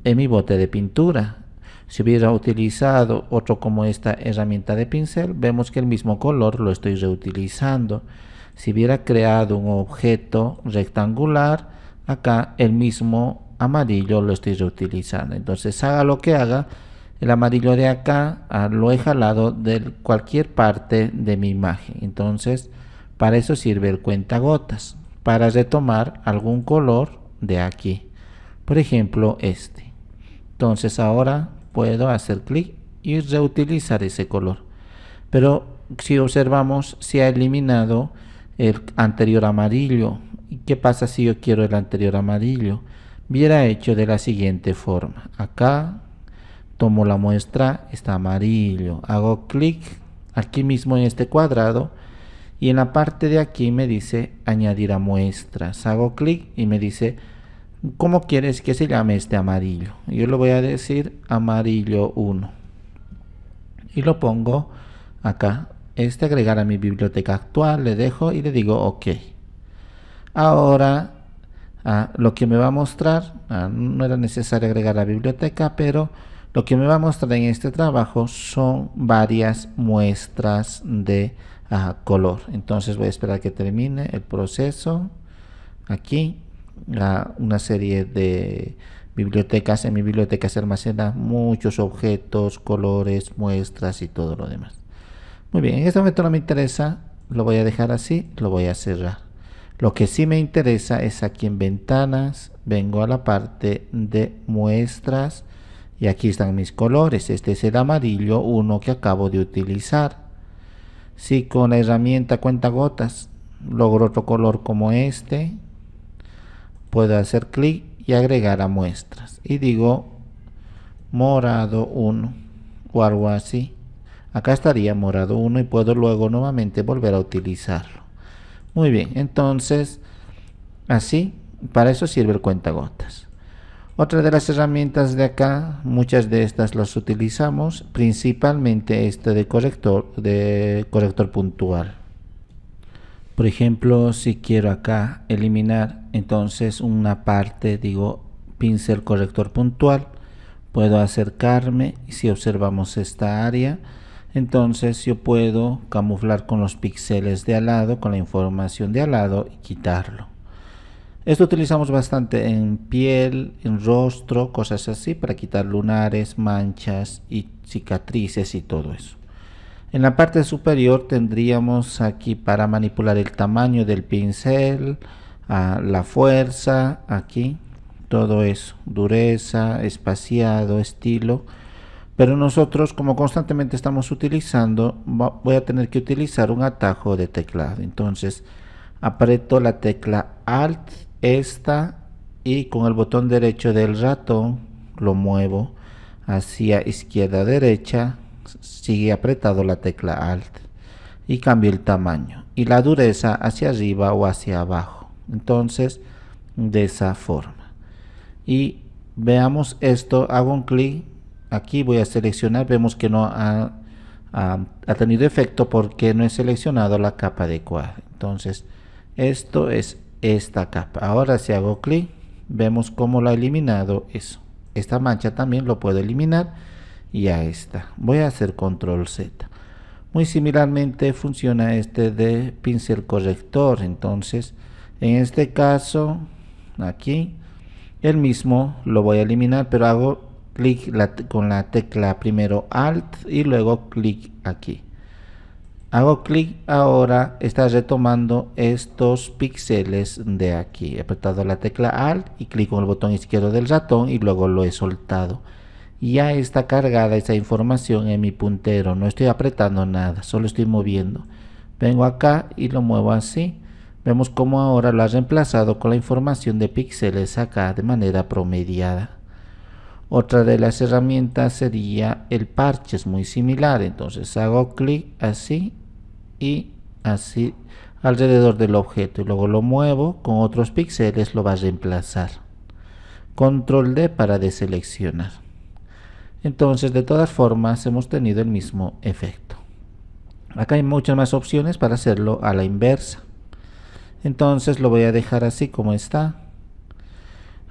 [SPEAKER 1] en mi bote de pintura. Si hubiera utilizado otro como esta herramienta de pincel, vemos que el mismo color lo estoy reutilizando. Si hubiera creado un objeto rectangular, acá el mismo amarillo lo estoy reutilizando. Entonces haga lo que haga, el amarillo de acá lo he jalado de cualquier parte de mi imagen. Entonces para eso sirve el cuentagotas, para retomar algún color de aquí, por ejemplo este. Entonces ahora puedo hacer clic y reutilizar ese color, pero si observamos se ha eliminado el anterior amarillo. ¿Y qué pasa si yo quiero el anterior amarillo? Hubiera hecho de la siguiente forma: acá tomo la muestra, está amarillo, hago clic aquí mismo en este cuadrado y en la parte de aquí me dice añadir a muestras, hago clic y me dice ¿cómo quieres que se llame este amarillo? Yo le voy a decir amarillo 1 y lo pongo acá, agregar a mi biblioteca actual, le dejo y le digo OK. Ahora lo que me va a mostrar, no era necesario agregar la biblioteca, pero lo que me va a mostrar en este trabajo son varias muestras de color. Entonces voy a esperar que termine el proceso. Aquí una serie de bibliotecas, en mi biblioteca se almacenan muchos objetos, colores, muestras y todo lo demás. Muy bien, en este momento no me interesa, lo voy a dejar así, lo voy a cerrar. Lo que sí me interesa es aquí en ventanas, vengo a la parte de muestras y aquí están mis colores. Este es el amarillo 1 que acabo de utilizar. Si con la herramienta cuentagotas logro otro color como este, puedo hacer clic y agregar a muestras y digo morado 1 o algo así. Acá estaría morado 1 y puedo luego nuevamente volver a utilizarlo. Muy bien, entonces así, para eso sirve el cuentagotas. Otra de las herramientas de acá, muchas de estas las utilizamos, principalmente este de corrector puntual. Por ejemplo, si quiero acá eliminar entonces una parte, digo pincel corrector puntual, puedo acercarme y si observamos esta área, entonces yo puedo camuflar con los píxeles de al lado, con la información de al lado y quitarlo. Esto utilizamos bastante en piel, en rostro, cosas así, para quitar lunares, manchas y cicatrices y todo eso. En la parte superior tendríamos aquí para manipular el tamaño del pincel, la fuerza, aquí, todo eso, dureza, espaciado, estilo. Pero nosotros, como constantemente estamos utilizando, voy a tener que utilizar un atajo de teclado. Entonces aprieto la tecla Alt, y con el botón derecho del ratón lo muevo hacia izquierda derecha, sigue apretado la tecla Alt y cambio el tamaño y la dureza hacia arriba o hacia abajo. Entonces de esa forma, y veamos esto, hago un clic aquí, voy a seleccionar, vemos que no ha tenido efecto porque no he seleccionado la capa adecuada. Entonces esto es esta capa. Ahora si hago clic, vemos cómo lo ha eliminado eso. Esta mancha también lo puedo eliminar y a esta. Voy a hacer control Z. Muy similarmente funciona este de pincel corrector. Entonces en este caso aquí el mismo lo voy a eliminar, pero hago clic con la tecla primero Alt y luego clic aquí. Hago clic, ahora está retomando estos píxeles de aquí. He apretado la tecla Alt y clic con el botón izquierdo del ratón y luego lo he soltado. Ya está cargada esa información en mi puntero, no estoy apretando nada, solo estoy moviendo. Vengo acá y lo muevo así. Vemos cómo ahora lo ha reemplazado con la información de píxeles acá de manera promediada. Otra de las herramientas sería el parche, es muy similar. Entonces hago clic así y así alrededor del objeto y luego lo muevo con otros píxeles, lo va a reemplazar. Control D para deseleccionar. Entonces de todas formas hemos tenido el mismo efecto. Acá hay muchas más opciones para hacerlo a la inversa. Entonces lo voy a dejar así como está.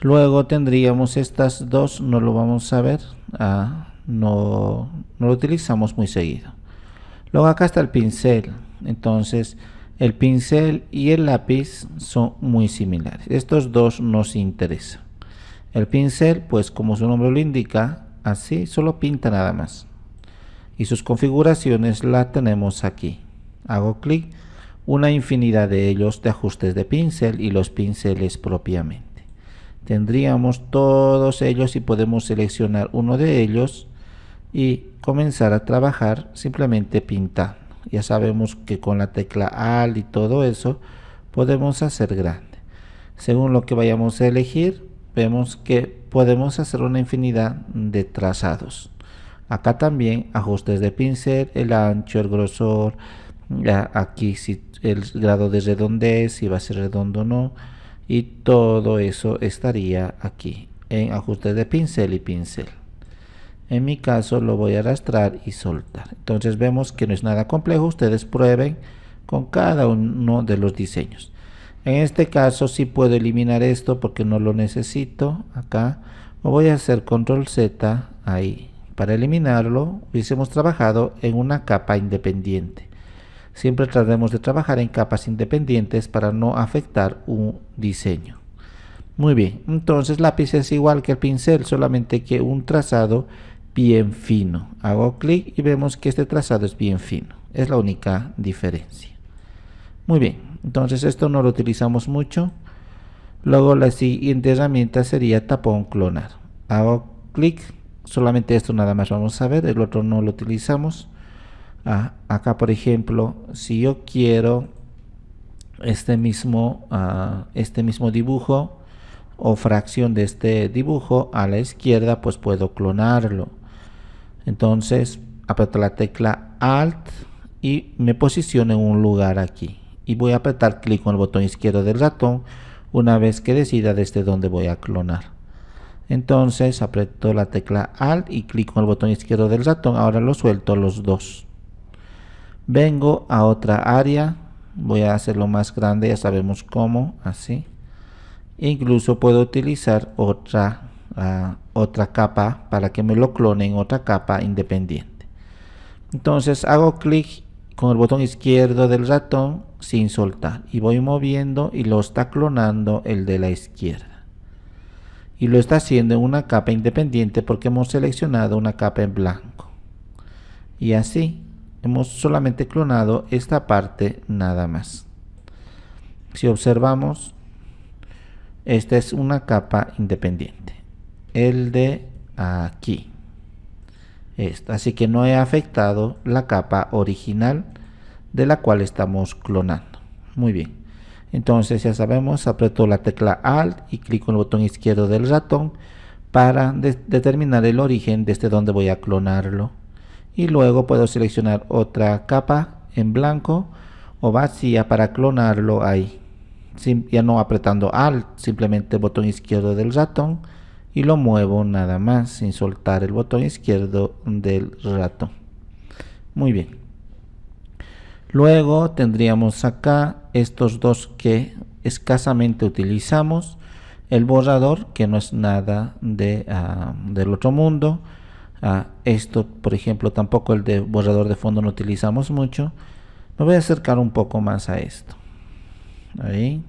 [SPEAKER 1] Luego tendríamos estas dos, no lo vamos a ver, no lo utilizamos muy seguido. Luego acá está el pincel, entonces El pincel y el lápiz son muy similares. Estos dos nos interesan. El pincel, pues como su nombre lo indica, así solo pinta nada más. Y sus configuraciones la tenemos aquí. Hago clic, una infinidad de ellos de ajustes de pincel y los pinceles propiamente. Tendríamos todos ellos y podemos seleccionar uno de ellos y comenzar a trabajar simplemente pintando. Ya sabemos que con la tecla Alt y todo eso podemos hacer grande. Según lo que vayamos a elegir, vemos que podemos hacer una infinidad de trazados. Acá también ajustes de pincel, el ancho, el grosor, aquí si el grado de redondez, si va a ser redondo o no, y todo eso estaría aquí en ajustes de pincel y pincel. En mi caso lo voy a arrastrar y soltar. Entonces vemos que no es nada complejo. Ustedes prueben con cada uno de los diseños. En este caso sí puedo eliminar esto porque no lo necesito acá. O voy a hacer control Z ahí. Para eliminarlo hubiésemos trabajado en una capa independiente. Siempre tratemos de trabajar en capas independientes para no afectar un diseño. Muy bien, entonces lápiz es igual que el pincel, solamente que un trazado bien fino. Hago clic y vemos que este trazado es bien fino. Es la única diferencia. Muy bien, entonces esto no lo utilizamos mucho. Luego la siguiente herramienta sería tapón clonar. Hago clic, solamente esto nada más vamos a ver, el otro no lo utilizamos. Acá por ejemplo, si yo quiero este mismo dibujo o fracción de este dibujo a la izquierda, pues puedo clonarlo. Entonces aprieto la tecla Alt y me posiciono en un lugar aquí y voy a apretar clic con el botón izquierdo del ratón una vez que decida desde dónde voy a clonar. Entonces aprieto la tecla Alt y clic con el botón izquierdo del ratón. Ahora lo suelto los dos. Vengo a otra área, voy a hacerlo más grande, ya sabemos cómo, así. Incluso puedo utilizar otra capa para que me lo clone en otra capa independiente. Entonces hago clic con el botón izquierdo del ratón sin soltar y voy moviendo y lo está clonando el de la izquierda. Y lo está haciendo en una capa independiente porque hemos seleccionado una capa en blanco. Y así hemos solamente clonado esta parte nada más. Si observamos, esta es una capa independiente, el de aquí, así que no he afectado la capa original de la cual estamos clonando. Muy bien, entonces ya sabemos, aprieto la tecla Alt y clic con el botón izquierdo del ratón para determinar el origen desde donde voy a clonarlo, y luego puedo seleccionar otra capa en blanco o vacía para clonarlo ahí. Ya no apretando Alt, simplemente botón izquierdo del ratón y lo muevo nada más sin soltar el botón izquierdo del ratón. Muy bien. Luego tendríamos acá estos dos que escasamente utilizamos. El borrador, que no es nada del otro mundo. Esto, por ejemplo, tampoco el de borrador de fondo no utilizamos mucho. Me voy a acercar un poco más a esto. Ahí.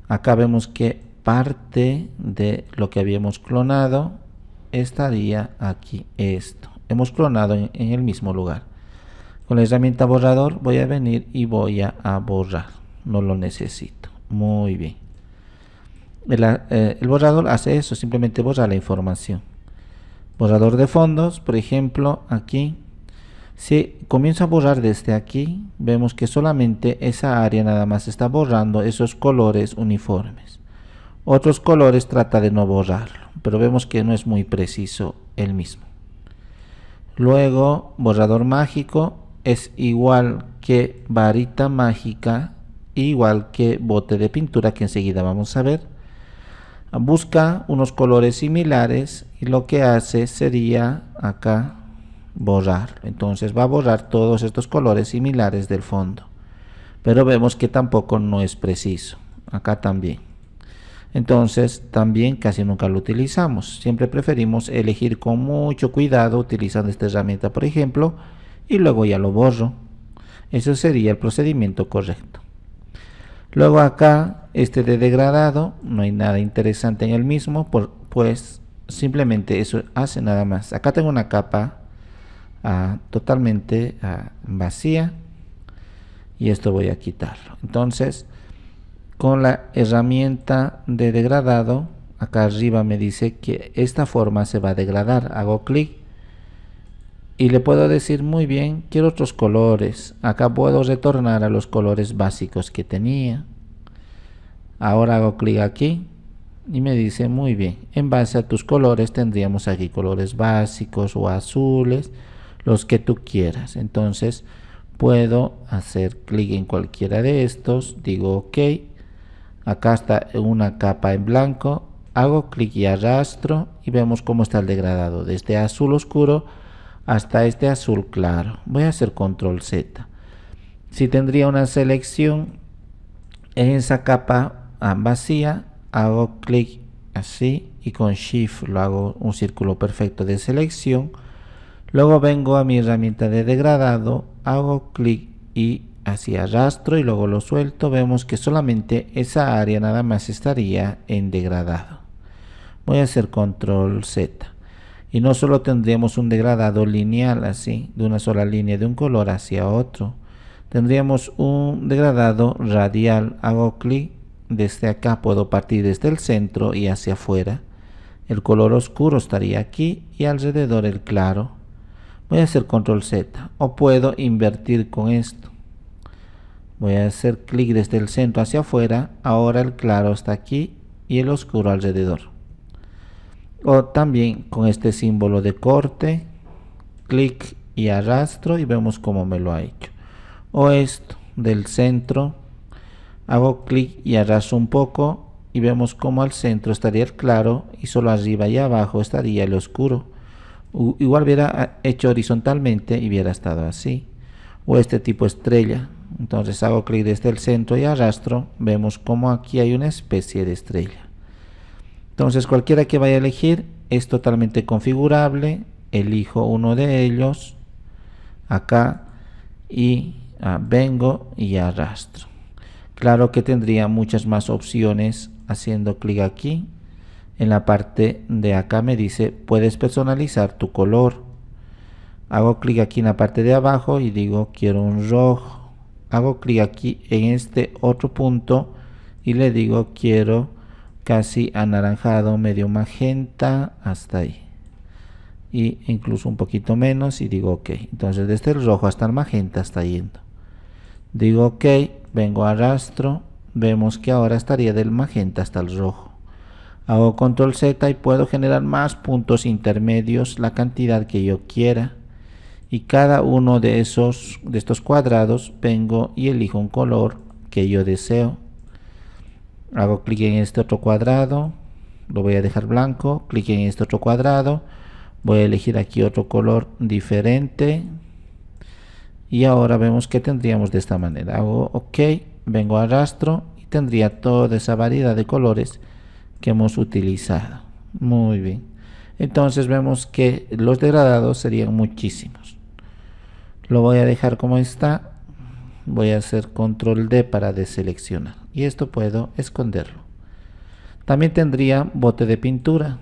[SPEAKER 1] Acá vemos que parte de lo que habíamos clonado estaría aquí. Esto hemos clonado en el mismo lugar. Con la herramienta borrador voy a venir y voy a borrar. No lo necesito. Muy bien. El borrador hace eso, simplemente borra la información. Borrador de fondos, por ejemplo, aquí. Si comienzo a borrar desde aquí, vemos que solamente esa área nada más está borrando esos colores uniformes. Otros colores trata de no borrarlo, pero vemos que no es muy preciso el mismo. Luego, borrador mágico es igual que varita mágica, igual que bote de pintura, que enseguida vamos a ver. Busca unos colores similares y lo que hace sería acá borrar. Entonces va a borrar todos estos colores similares del fondo, pero vemos que tampoco no es preciso. Acá también. Entonces también casi nunca lo utilizamos. Siempre preferimos elegir con mucho cuidado utilizando esta herramienta, por ejemplo, y luego ya lo borro. Eso sería el procedimiento correcto. Luego acá, este de degradado, no hay nada interesante en el mismo, pues simplemente eso hace nada más. Acá tengo una capa totalmente vacía y esto voy a quitarlo. Entonces, con la herramienta de degradado, acá arriba me dice que esta forma se va a degradar. Hago clic y le puedo decir muy bien, quiero otros colores. Acá puedo retornar a los colores básicos que tenía. Ahora hago clic aquí y me dice muy bien, en base a tus colores tendríamos aquí colores básicos o azules, los que tú quieras. Entonces puedo hacer clic en cualquiera de estos, digo ok, acá está una capa en blanco, hago clic y arrastro y vemos cómo está el degradado, desde azul oscuro hasta este azul claro. Voy a hacer control Z. Si tendría una selección en esa capa vacía, hago clic así y con shift lo hago un círculo perfecto de selección. Luego vengo a mi herramienta de degradado, hago clic y así arrastro y luego lo suelto. Vemos que solamente esa área nada más estaría en degradado. Voy a hacer control Z y no solo tendríamos un degradado lineal así, de una sola línea de un color hacia otro, tendríamos un degradado radial. Hago clic, desde acá puedo partir desde el centro y hacia afuera. El color oscuro estaría aquí y alrededor el claro. Voy a hacer control Z o puedo invertir con esto. Voy a hacer clic desde el centro hacia afuera. Ahora el claro está aquí y el oscuro alrededor. O también con este símbolo de corte, clic y arrastro y vemos cómo me lo ha hecho. O esto del centro, hago clic y arrastro un poco y vemos cómo al centro estaría el claro y solo arriba y abajo estaría el oscuro. Igual hubiera hecho horizontalmente y hubiera estado así. O este tipo estrella, entonces hago clic desde el centro y arrastro, vemos cómo aquí hay una especie de estrella. Entonces cualquiera que vaya a elegir es totalmente configurable. Elijo uno de ellos acá y vengo y arrastro. Claro que tendría muchas más opciones haciendo clic aquí. En la parte de acá me dice puedes personalizar tu color. Hago clic aquí en la parte de abajo y digo quiero un rojo. Hago clic aquí en este otro punto y le digo quiero casi anaranjado, medio magenta, hasta ahí. Y incluso un poquito menos y digo ok. Entonces desde el rojo hasta el magenta está yendo. Digo ok, vengo a arrastro, vemos que ahora estaría del magenta hasta el rojo. Hago control Z y puedo generar más puntos intermedios, la cantidad que yo quiera. Y cada uno de estos cuadrados vengo y elijo un color que yo deseo. Hago clic en este otro cuadrado, lo voy a dejar blanco, clic en este otro cuadrado, voy a elegir aquí otro color diferente y ahora vemos que tendríamos de esta manera. Hago ok, vengo a arrastro y tendría toda esa variedad de colores que hemos utilizado. Muy bien, entonces vemos que los degradados serían muchísimos. Lo voy a dejar como está. Voy a hacer control D para deseleccionar y esto puedo esconderlo. También tendría bote de pintura.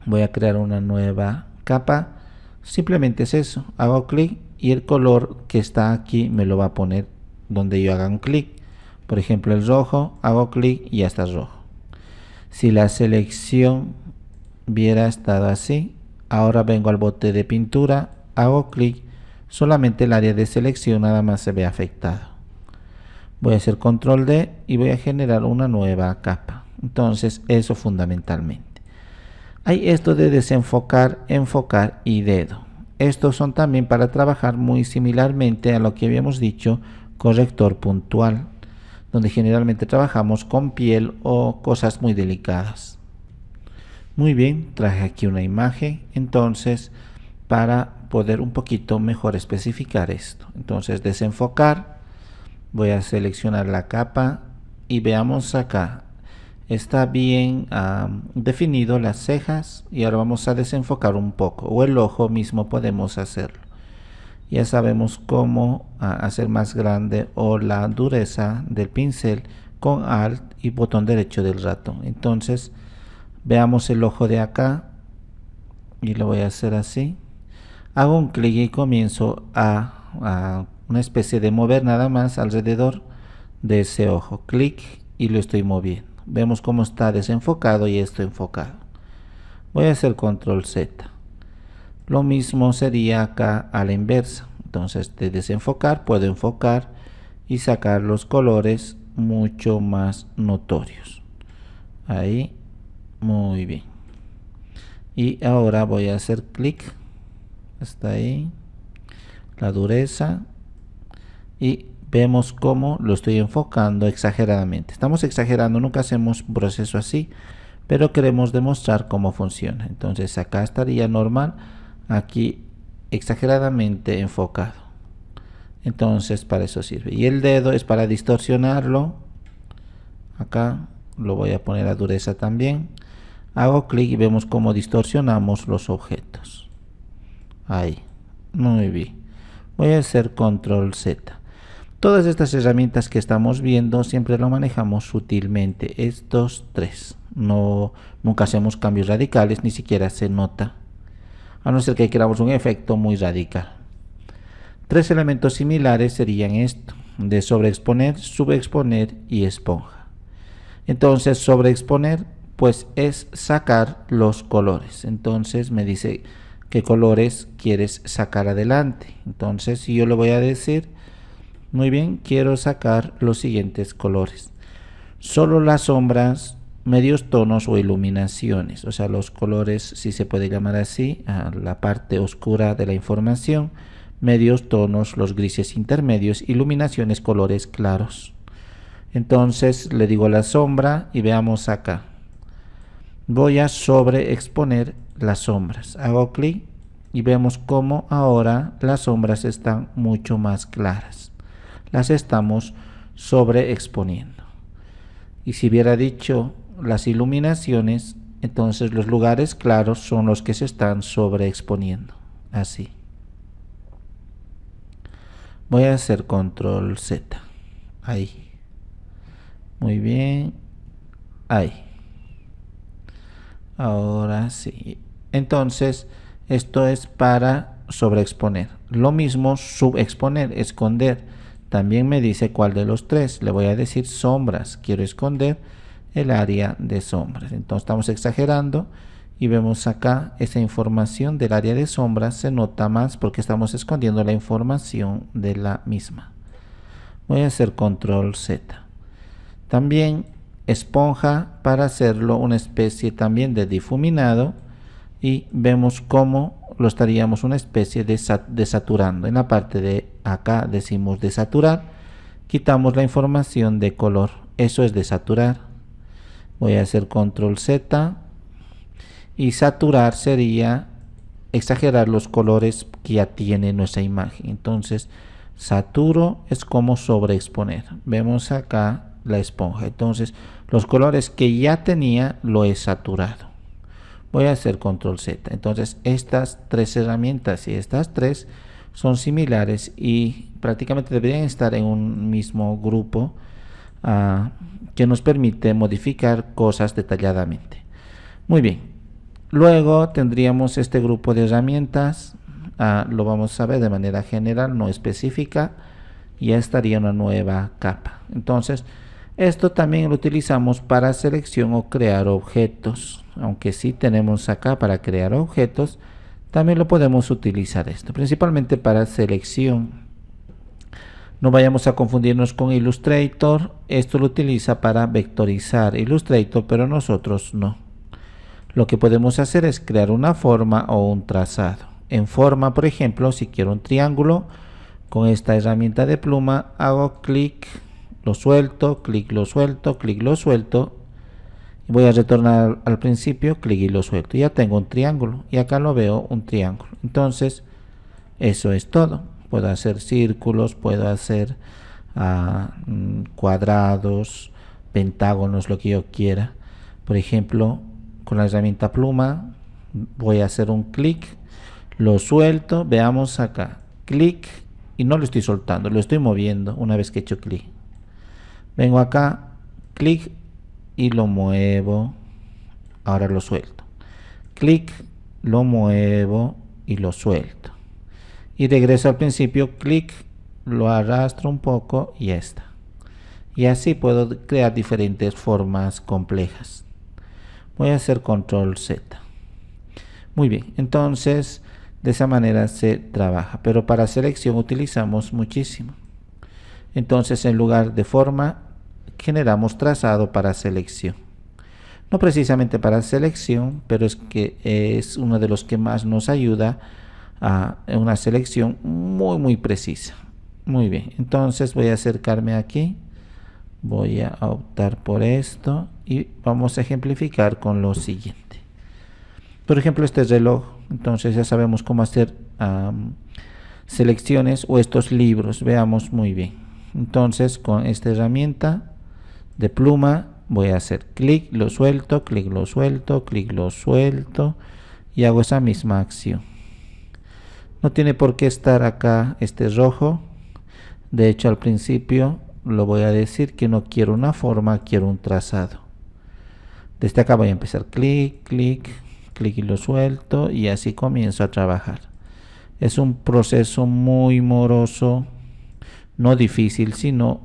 [SPEAKER 1] Voy a crear una nueva capa. Simplemente es eso, hago clic y el color que está aquí me lo va a poner donde yo haga un clic. Por ejemplo el rojo, hago clic y ya está rojo. Si la selección hubiera estado así, ahora vengo al bote de pintura, hago clic, solamente el área de selección nada más se ve afectado. Voy a hacer control D y voy a generar una nueva capa. Entonces eso fundamentalmente. Hay esto de desenfocar, enfocar y dedo. Estos son también para trabajar muy similarmente a lo que habíamos dicho, corrector puntual, donde generalmente trabajamos con piel o cosas muy delicadas. Muy bien, traje aquí una imagen entonces para poder un poquito mejor especificar esto. Entonces desenfocar, voy a seleccionar la capa y veamos acá, está bien definido las cejas y ahora vamos a desenfocar un poco, o el ojo mismo podemos hacerlo. Ya sabemos cómo hacer más grande o la dureza del pincel con Alt y botón derecho del ratón. Entonces veamos el ojo de acá y lo voy a hacer así. Hago un clic y comienzo a una especie de mover nada más alrededor de ese ojo. Clic y lo estoy moviendo. Vemos cómo está desenfocado y esto enfocado. Voy a hacer control Z. Lo mismo sería acá a la inversa. Entonces de desenfocar puedo enfocar y sacar los colores mucho más notorios. Ahí, muy bien. Y ahora voy a hacer clic hasta ahí, la dureza, y vemos cómo lo estoy enfocando exageradamente. Estamos exagerando, nunca hacemos un proceso así, pero queremos demostrar cómo funciona. Entonces acá estaría normal, aquí exageradamente enfocado. Entonces para eso sirve. Y el dedo es para distorsionarlo. Acá lo voy a poner a dureza también. Hago clic y vemos cómo distorsionamos los objetos. Ahí, muy bien. Voy a hacer control Z. Todas estas herramientas que estamos viendo siempre lo manejamos sutilmente. Estos tres. Nunca hacemos cambios radicales, ni siquiera se nota. A no ser que queramos un efecto muy radical. Tres elementos similares serían esto, de sobreexponer, subexponer y esponja. Entonces sobreexponer pues es sacar los colores. Entonces me dice qué colores quieres sacar adelante. Entonces si yo le voy a decir, muy bien, quiero sacar los siguientes colores. Solo las sombras, medios tonos o iluminaciones, o sea los colores, si se puede llamar así, a la parte oscura de la información, medios tonos, los grises intermedios, iluminaciones, colores claros. Entonces le digo la sombra y veamos acá. Voy a sobreexponer las sombras. Hago clic y vemos cómo ahora las sombras están mucho más claras. Las estamos sobreexponiendo. Y si hubiera dicho las iluminaciones, entonces los lugares claros son los que se están sobreexponiendo. Así. Voy a hacer control Z. Ahí. Muy bien. Ahí. Ahora sí. Entonces, esto es para sobreexponer. Lo mismo subexponer, esconder. También me dice cuál de los tres. Le voy a decir sombras. Quiero esconder el área de sombras. Entonces estamos exagerando y vemos acá esa información del área de sombras se nota más porque estamos escondiendo la información de la misma. Voy a hacer control Z. También esponja para hacerlo una especie también de difuminado y vemos cómo lo estaríamos una especie de desaturando. En la parte de acá decimos desaturar, quitamos la información de color, eso es desaturar. Voy a hacer control Z y saturar sería exagerar los colores que ya tiene nuestra imagen. Entonces saturo es como sobreexponer. Vemos acá la esponja. Entonces los colores que ya tenía lo he saturado. Voy a hacer control Z. Entonces estas tres herramientas y estas tres son similares y prácticamente deberían estar en un mismo grupo que nos permite modificar cosas detalladamente. Muy bien. Luego tendríamos este grupo de herramientas. Lo vamos a ver de manera general, no específica. Ya estaría una nueva capa. Entonces esto también lo utilizamos para selección o crear objetos. Aunque sí tenemos acá para crear objetos, también lo podemos utilizar esto, principalmente para selección. No vayamos a confundirnos con Illustrator. Esto lo utiliza para vectorizar Illustrator, pero nosotros no. Lo que podemos hacer es crear una forma o un trazado. En forma, por ejemplo, si quiero un triángulo, con esta herramienta de pluma hago clic, lo suelto, clic, lo suelto, clic, lo suelto. Voy a retornar al principio, clic y lo suelto. Ya tengo un triángulo y acá lo veo un triángulo. Entonces, eso es todo. Puedo hacer círculos, puedo hacer cuadrados, pentágonos, lo que yo quiera. Por ejemplo, con la herramienta pluma voy a hacer un clic, lo suelto, veamos acá clic y no lo estoy soltando, lo estoy moviendo una vez que he hecho clic. Vengo acá, clic y lo muevo, ahora lo suelto. Clic, lo muevo y lo suelto. Y regreso al principio, clic, lo arrastro un poco y ya está. Y así puedo crear diferentes formas complejas. Voy a hacer control Z. Muy bien, entonces de esa manera se trabaja, pero para selección utilizamos muchísimo. Entonces en lugar de forma generamos trazado para selección. No precisamente para selección, pero es que es uno de los que más nos ayuda a una selección muy precisa. Muy bien, entonces voy a acercarme aquí, voy a optar por esto y vamos a ejemplificar con lo siguiente. Por ejemplo, este reloj, entonces ya sabemos cómo hacer selecciones o estos libros, veamos muy bien. Entonces con esta herramienta de pluma voy a hacer clic, lo suelto, clic, lo suelto, clic, lo suelto y hago esa misma acción. No tiene por qué estar acá este rojo, de hecho al principio lo voy a decir que no quiero una forma, quiero un trazado. Desde acá voy a empezar clic, clic, clic y lo suelto y así comienzo a trabajar. Es un proceso muy moroso, no difícil, sino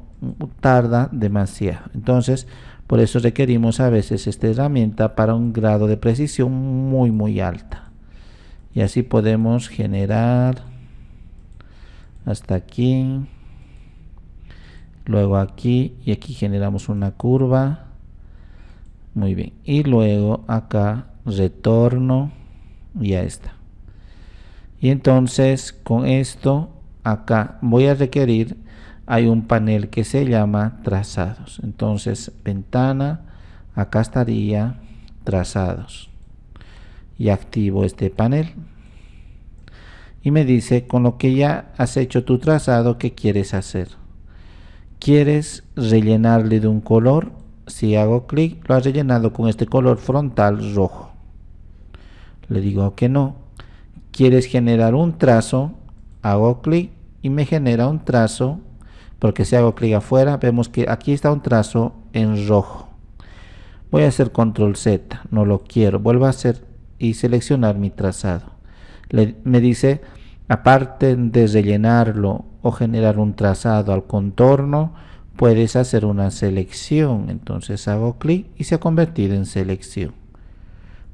[SPEAKER 1] tarda demasiado. Entonces, por eso requerimos a veces esta herramienta para un grado de precisión muy alta. Y así podemos generar hasta aquí, luego aquí y aquí generamos una curva. Muy bien, y luego acá retorno y ya está. Y entonces con esto acá voy a requerir, hay un panel que se llama trazados. Entonces ventana, acá estaría trazados y activo este panel y me dice con lo que ya has hecho tu trazado, ¿qué quieres hacer? ¿Quieres rellenarle de un color? Si hago clic, lo has rellenado con este color frontal rojo. Le digo que no. ¿Quieres generar un trazo? Hago clic y me genera un trazo, porque si hago clic afuera, vemos que aquí está un trazo en rojo. Voy a hacer control Z, no lo quiero. Vuelvo a hacer y seleccionar mi trazado. Me dice, aparte de rellenarlo o generar un trazado al contorno, puedes hacer una selección. Entonces hago clic y se ha convertido en selección.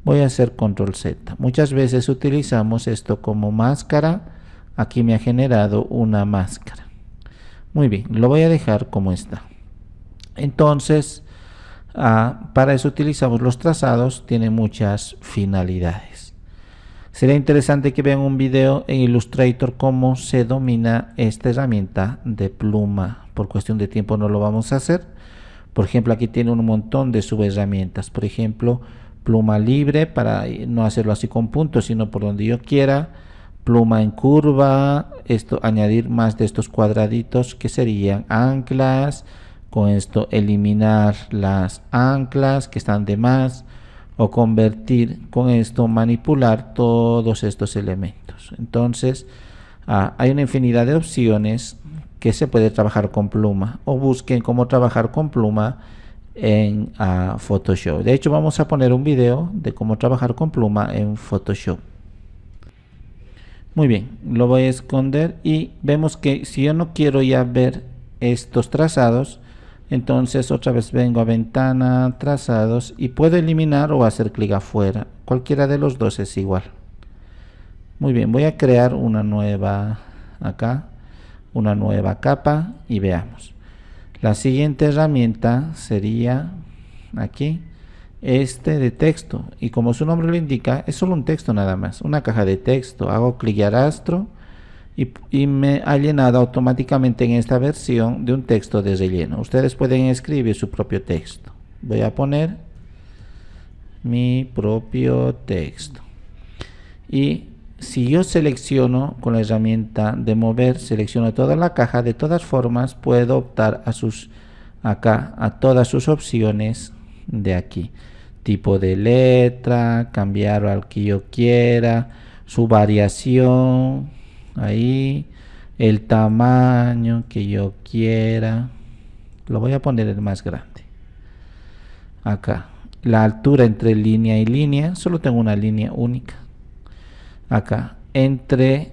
[SPEAKER 1] Voy a hacer control Z. Muchas veces utilizamos esto como máscara. Aquí me ha generado una máscara. Muy bien, lo voy a dejar como está. Entonces, para eso utilizamos los trazados. Tiene muchas finalidades. Sería interesante que vean un video en Illustrator cómo se domina esta herramienta de pluma. Por cuestión de tiempo no lo vamos a hacer. Por ejemplo, aquí tiene un montón de subherramientas. Por ejemplo, pluma libre para no hacerlo así con puntos, sino por donde yo quiera. Pluma en curva, esto añadir más de estos cuadraditos que serían anclas. Con esto eliminar las anclas que están de más, o convertir, con esto manipular todos estos elementos. Entonces hay una infinidad de opciones que se puede trabajar con pluma, o busquen cómo trabajar con pluma en Photoshop. De hecho, vamos a poner un video de cómo trabajar con pluma en Photoshop. Muy bien, lo voy a esconder y vemos que si yo no quiero ya ver estos trazados, entonces otra vez vengo a ventana, trazados, y puedo eliminar o hacer clic afuera. Cualquiera de los dos es igual. Muy bien, voy a crear una nueva acá, una nueva capa y veamos. La siguiente herramienta sería aquí, de texto, y como su nombre lo indica, es solo un texto nada más, una caja de texto. Hago clic y arrastro y me ha llenado automáticamente en esta versión de un texto de relleno. Ustedes pueden escribir su propio texto. Voy a poner mi propio texto. Y si yo selecciono con la herramienta de mover, selecciono toda la caja, de todas formas puedo optar a todas sus opciones de aquí. Tipo de letra, cambiar al que yo quiera, su variación, ahí, el tamaño que yo quiera. Lo voy a poner el más grande. Acá, la altura entre línea y línea, solo tengo una línea única. Acá, entre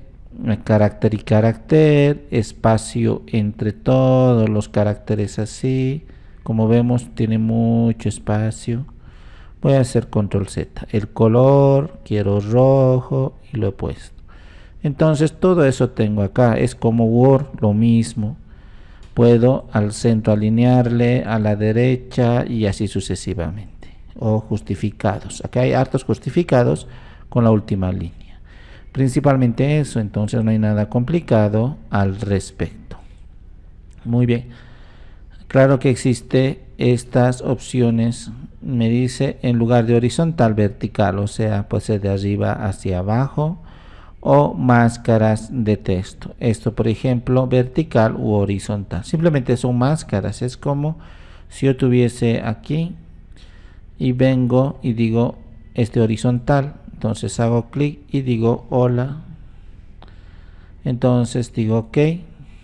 [SPEAKER 1] carácter y carácter, espacio entre todos los caracteres así. Como vemos, tiene mucho espacio. Voy a hacer control Z. El color, quiero rojo y lo he puesto. Entonces todo eso tengo acá. Es como Word, lo mismo. Puedo al centro alinearle, a la derecha y así sucesivamente. O justificados. Acá hay hartos justificados con la última línea. Principalmente eso, entonces no hay nada complicado al respecto. Muy bien. Claro que existe estas opciones. Me dice en lugar de horizontal, vertical, o sea, puede ser de arriba hacia abajo, o máscaras de texto. Esto, por ejemplo, vertical u horizontal. Simplemente son máscaras. Es como si yo tuviese aquí y vengo y digo este horizontal. Entonces hago clic y digo hola. Entonces digo ok.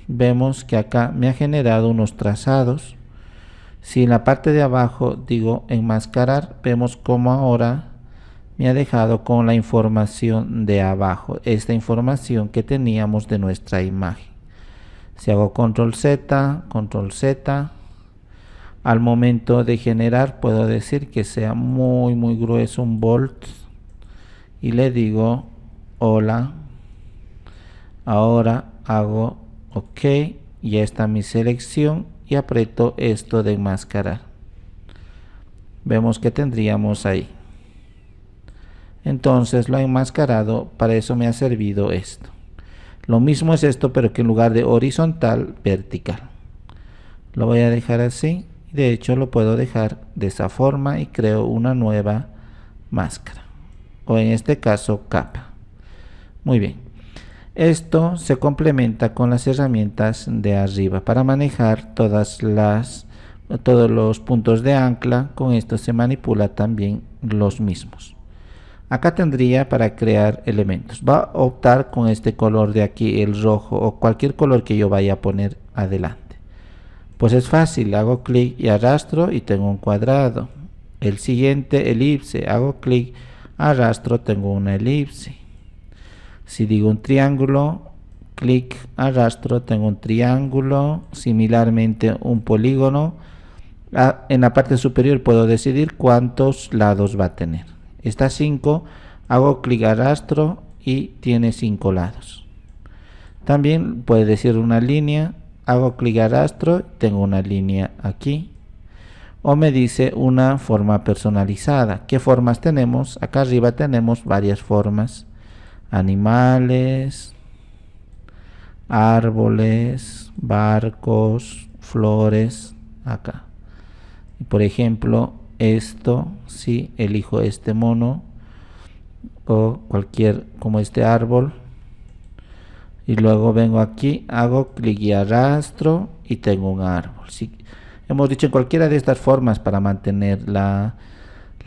[SPEAKER 1] Vemos que acá me ha generado unos trazados. Si en la parte de abajo digo enmascarar, vemos como ahora me ha dejado con la información de abajo, esta información que teníamos de nuestra imagen. Si hago control Z, al momento de generar puedo decir que sea muy grueso, un bold, y le digo hola. Ahora hago ok, ya está mi selección y aprieto esto de enmascarar. Vemos que tendríamos ahí. Entonces lo he enmascarado, para eso me ha servido esto. Lo mismo es esto, pero que en lugar de horizontal, vertical. Lo voy a dejar así. De hecho lo puedo dejar de esa forma y creo una nueva máscara. O en este caso capa. Muy bien. Esto se complementa con las herramientas de arriba para manejar todos los puntos de ancla. Con esto se manipula también los mismos. Acá tendría para crear elementos. Va a optar con este color de aquí, el rojo, o cualquier color que yo vaya a poner adelante. Pues es fácil, hago clic y arrastro y tengo un cuadrado. El siguiente, elipse, hago clic, arrastro, tengo una elipse. Si digo un triángulo, clic, arrastro, tengo un triángulo. Similarmente un polígono. En la parte superior puedo decidir cuántos lados va a tener. Está 5, hago clic, arrastro y tiene 5 lados. También puede decir una línea, hago clic, arrastro, tengo una línea aquí. O me dice una forma personalizada. ¿Qué formas tenemos? Acá arriba tenemos varias formas. Animales, árboles, barcos, flores, acá. Por ejemplo, esto, si elijo este mono o cualquier como este árbol y luego vengo aquí, hago clic y arrastro y tengo un árbol. Si hemos dicho en cualquiera de estas formas, para mantener la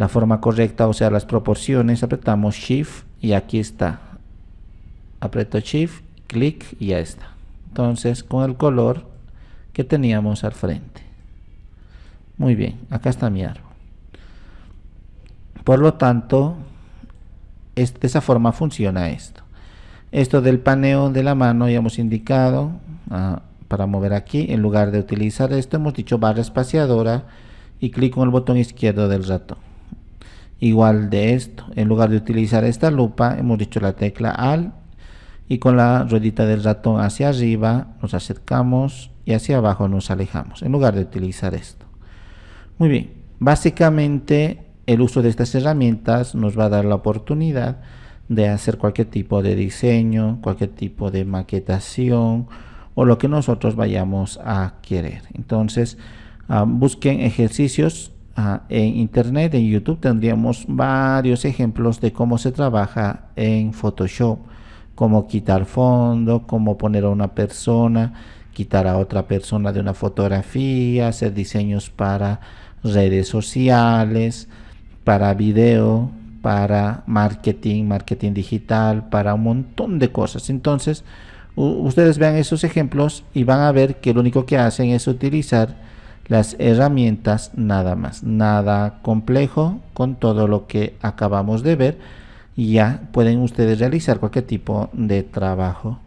[SPEAKER 1] forma correcta, o sea las proporciones, apretamos shift y aquí está. Aprieto shift, clic y ya está. Entonces con el color que teníamos al frente. Muy bien, acá está mi árbol. Por lo tanto, de esa forma funciona esto. Esto del paneo de la mano ya hemos indicado. Para mover aquí, en lugar de utilizar esto, hemos dicho barra espaciadora y clic con el botón izquierdo del ratón. Igual de esto, en lugar de utilizar esta lupa, hemos dicho la tecla Alt y con la ruedita del ratón hacia arriba nos acercamos y hacia abajo nos alejamos, en lugar de utilizar esto. Muy bien, básicamente el uso de estas herramientas nos va a dar la oportunidad de hacer cualquier tipo de diseño, cualquier tipo de maquetación o lo que nosotros vayamos a querer. Entonces busquen ejercicios en internet, en YouTube tendríamos varios ejemplos de cómo se trabaja en Photoshop, cómo quitar fondo, cómo poner a una persona, quitar a otra persona de una fotografía, hacer diseños para redes sociales, para video, para marketing digital, para un montón de cosas. Entonces Ustedes vean esos ejemplos y van a ver que lo único que hacen es utilizar las herramientas nada más, nada complejo. Con todo lo que acabamos de ver, ya pueden ustedes realizar cualquier tipo de trabajo.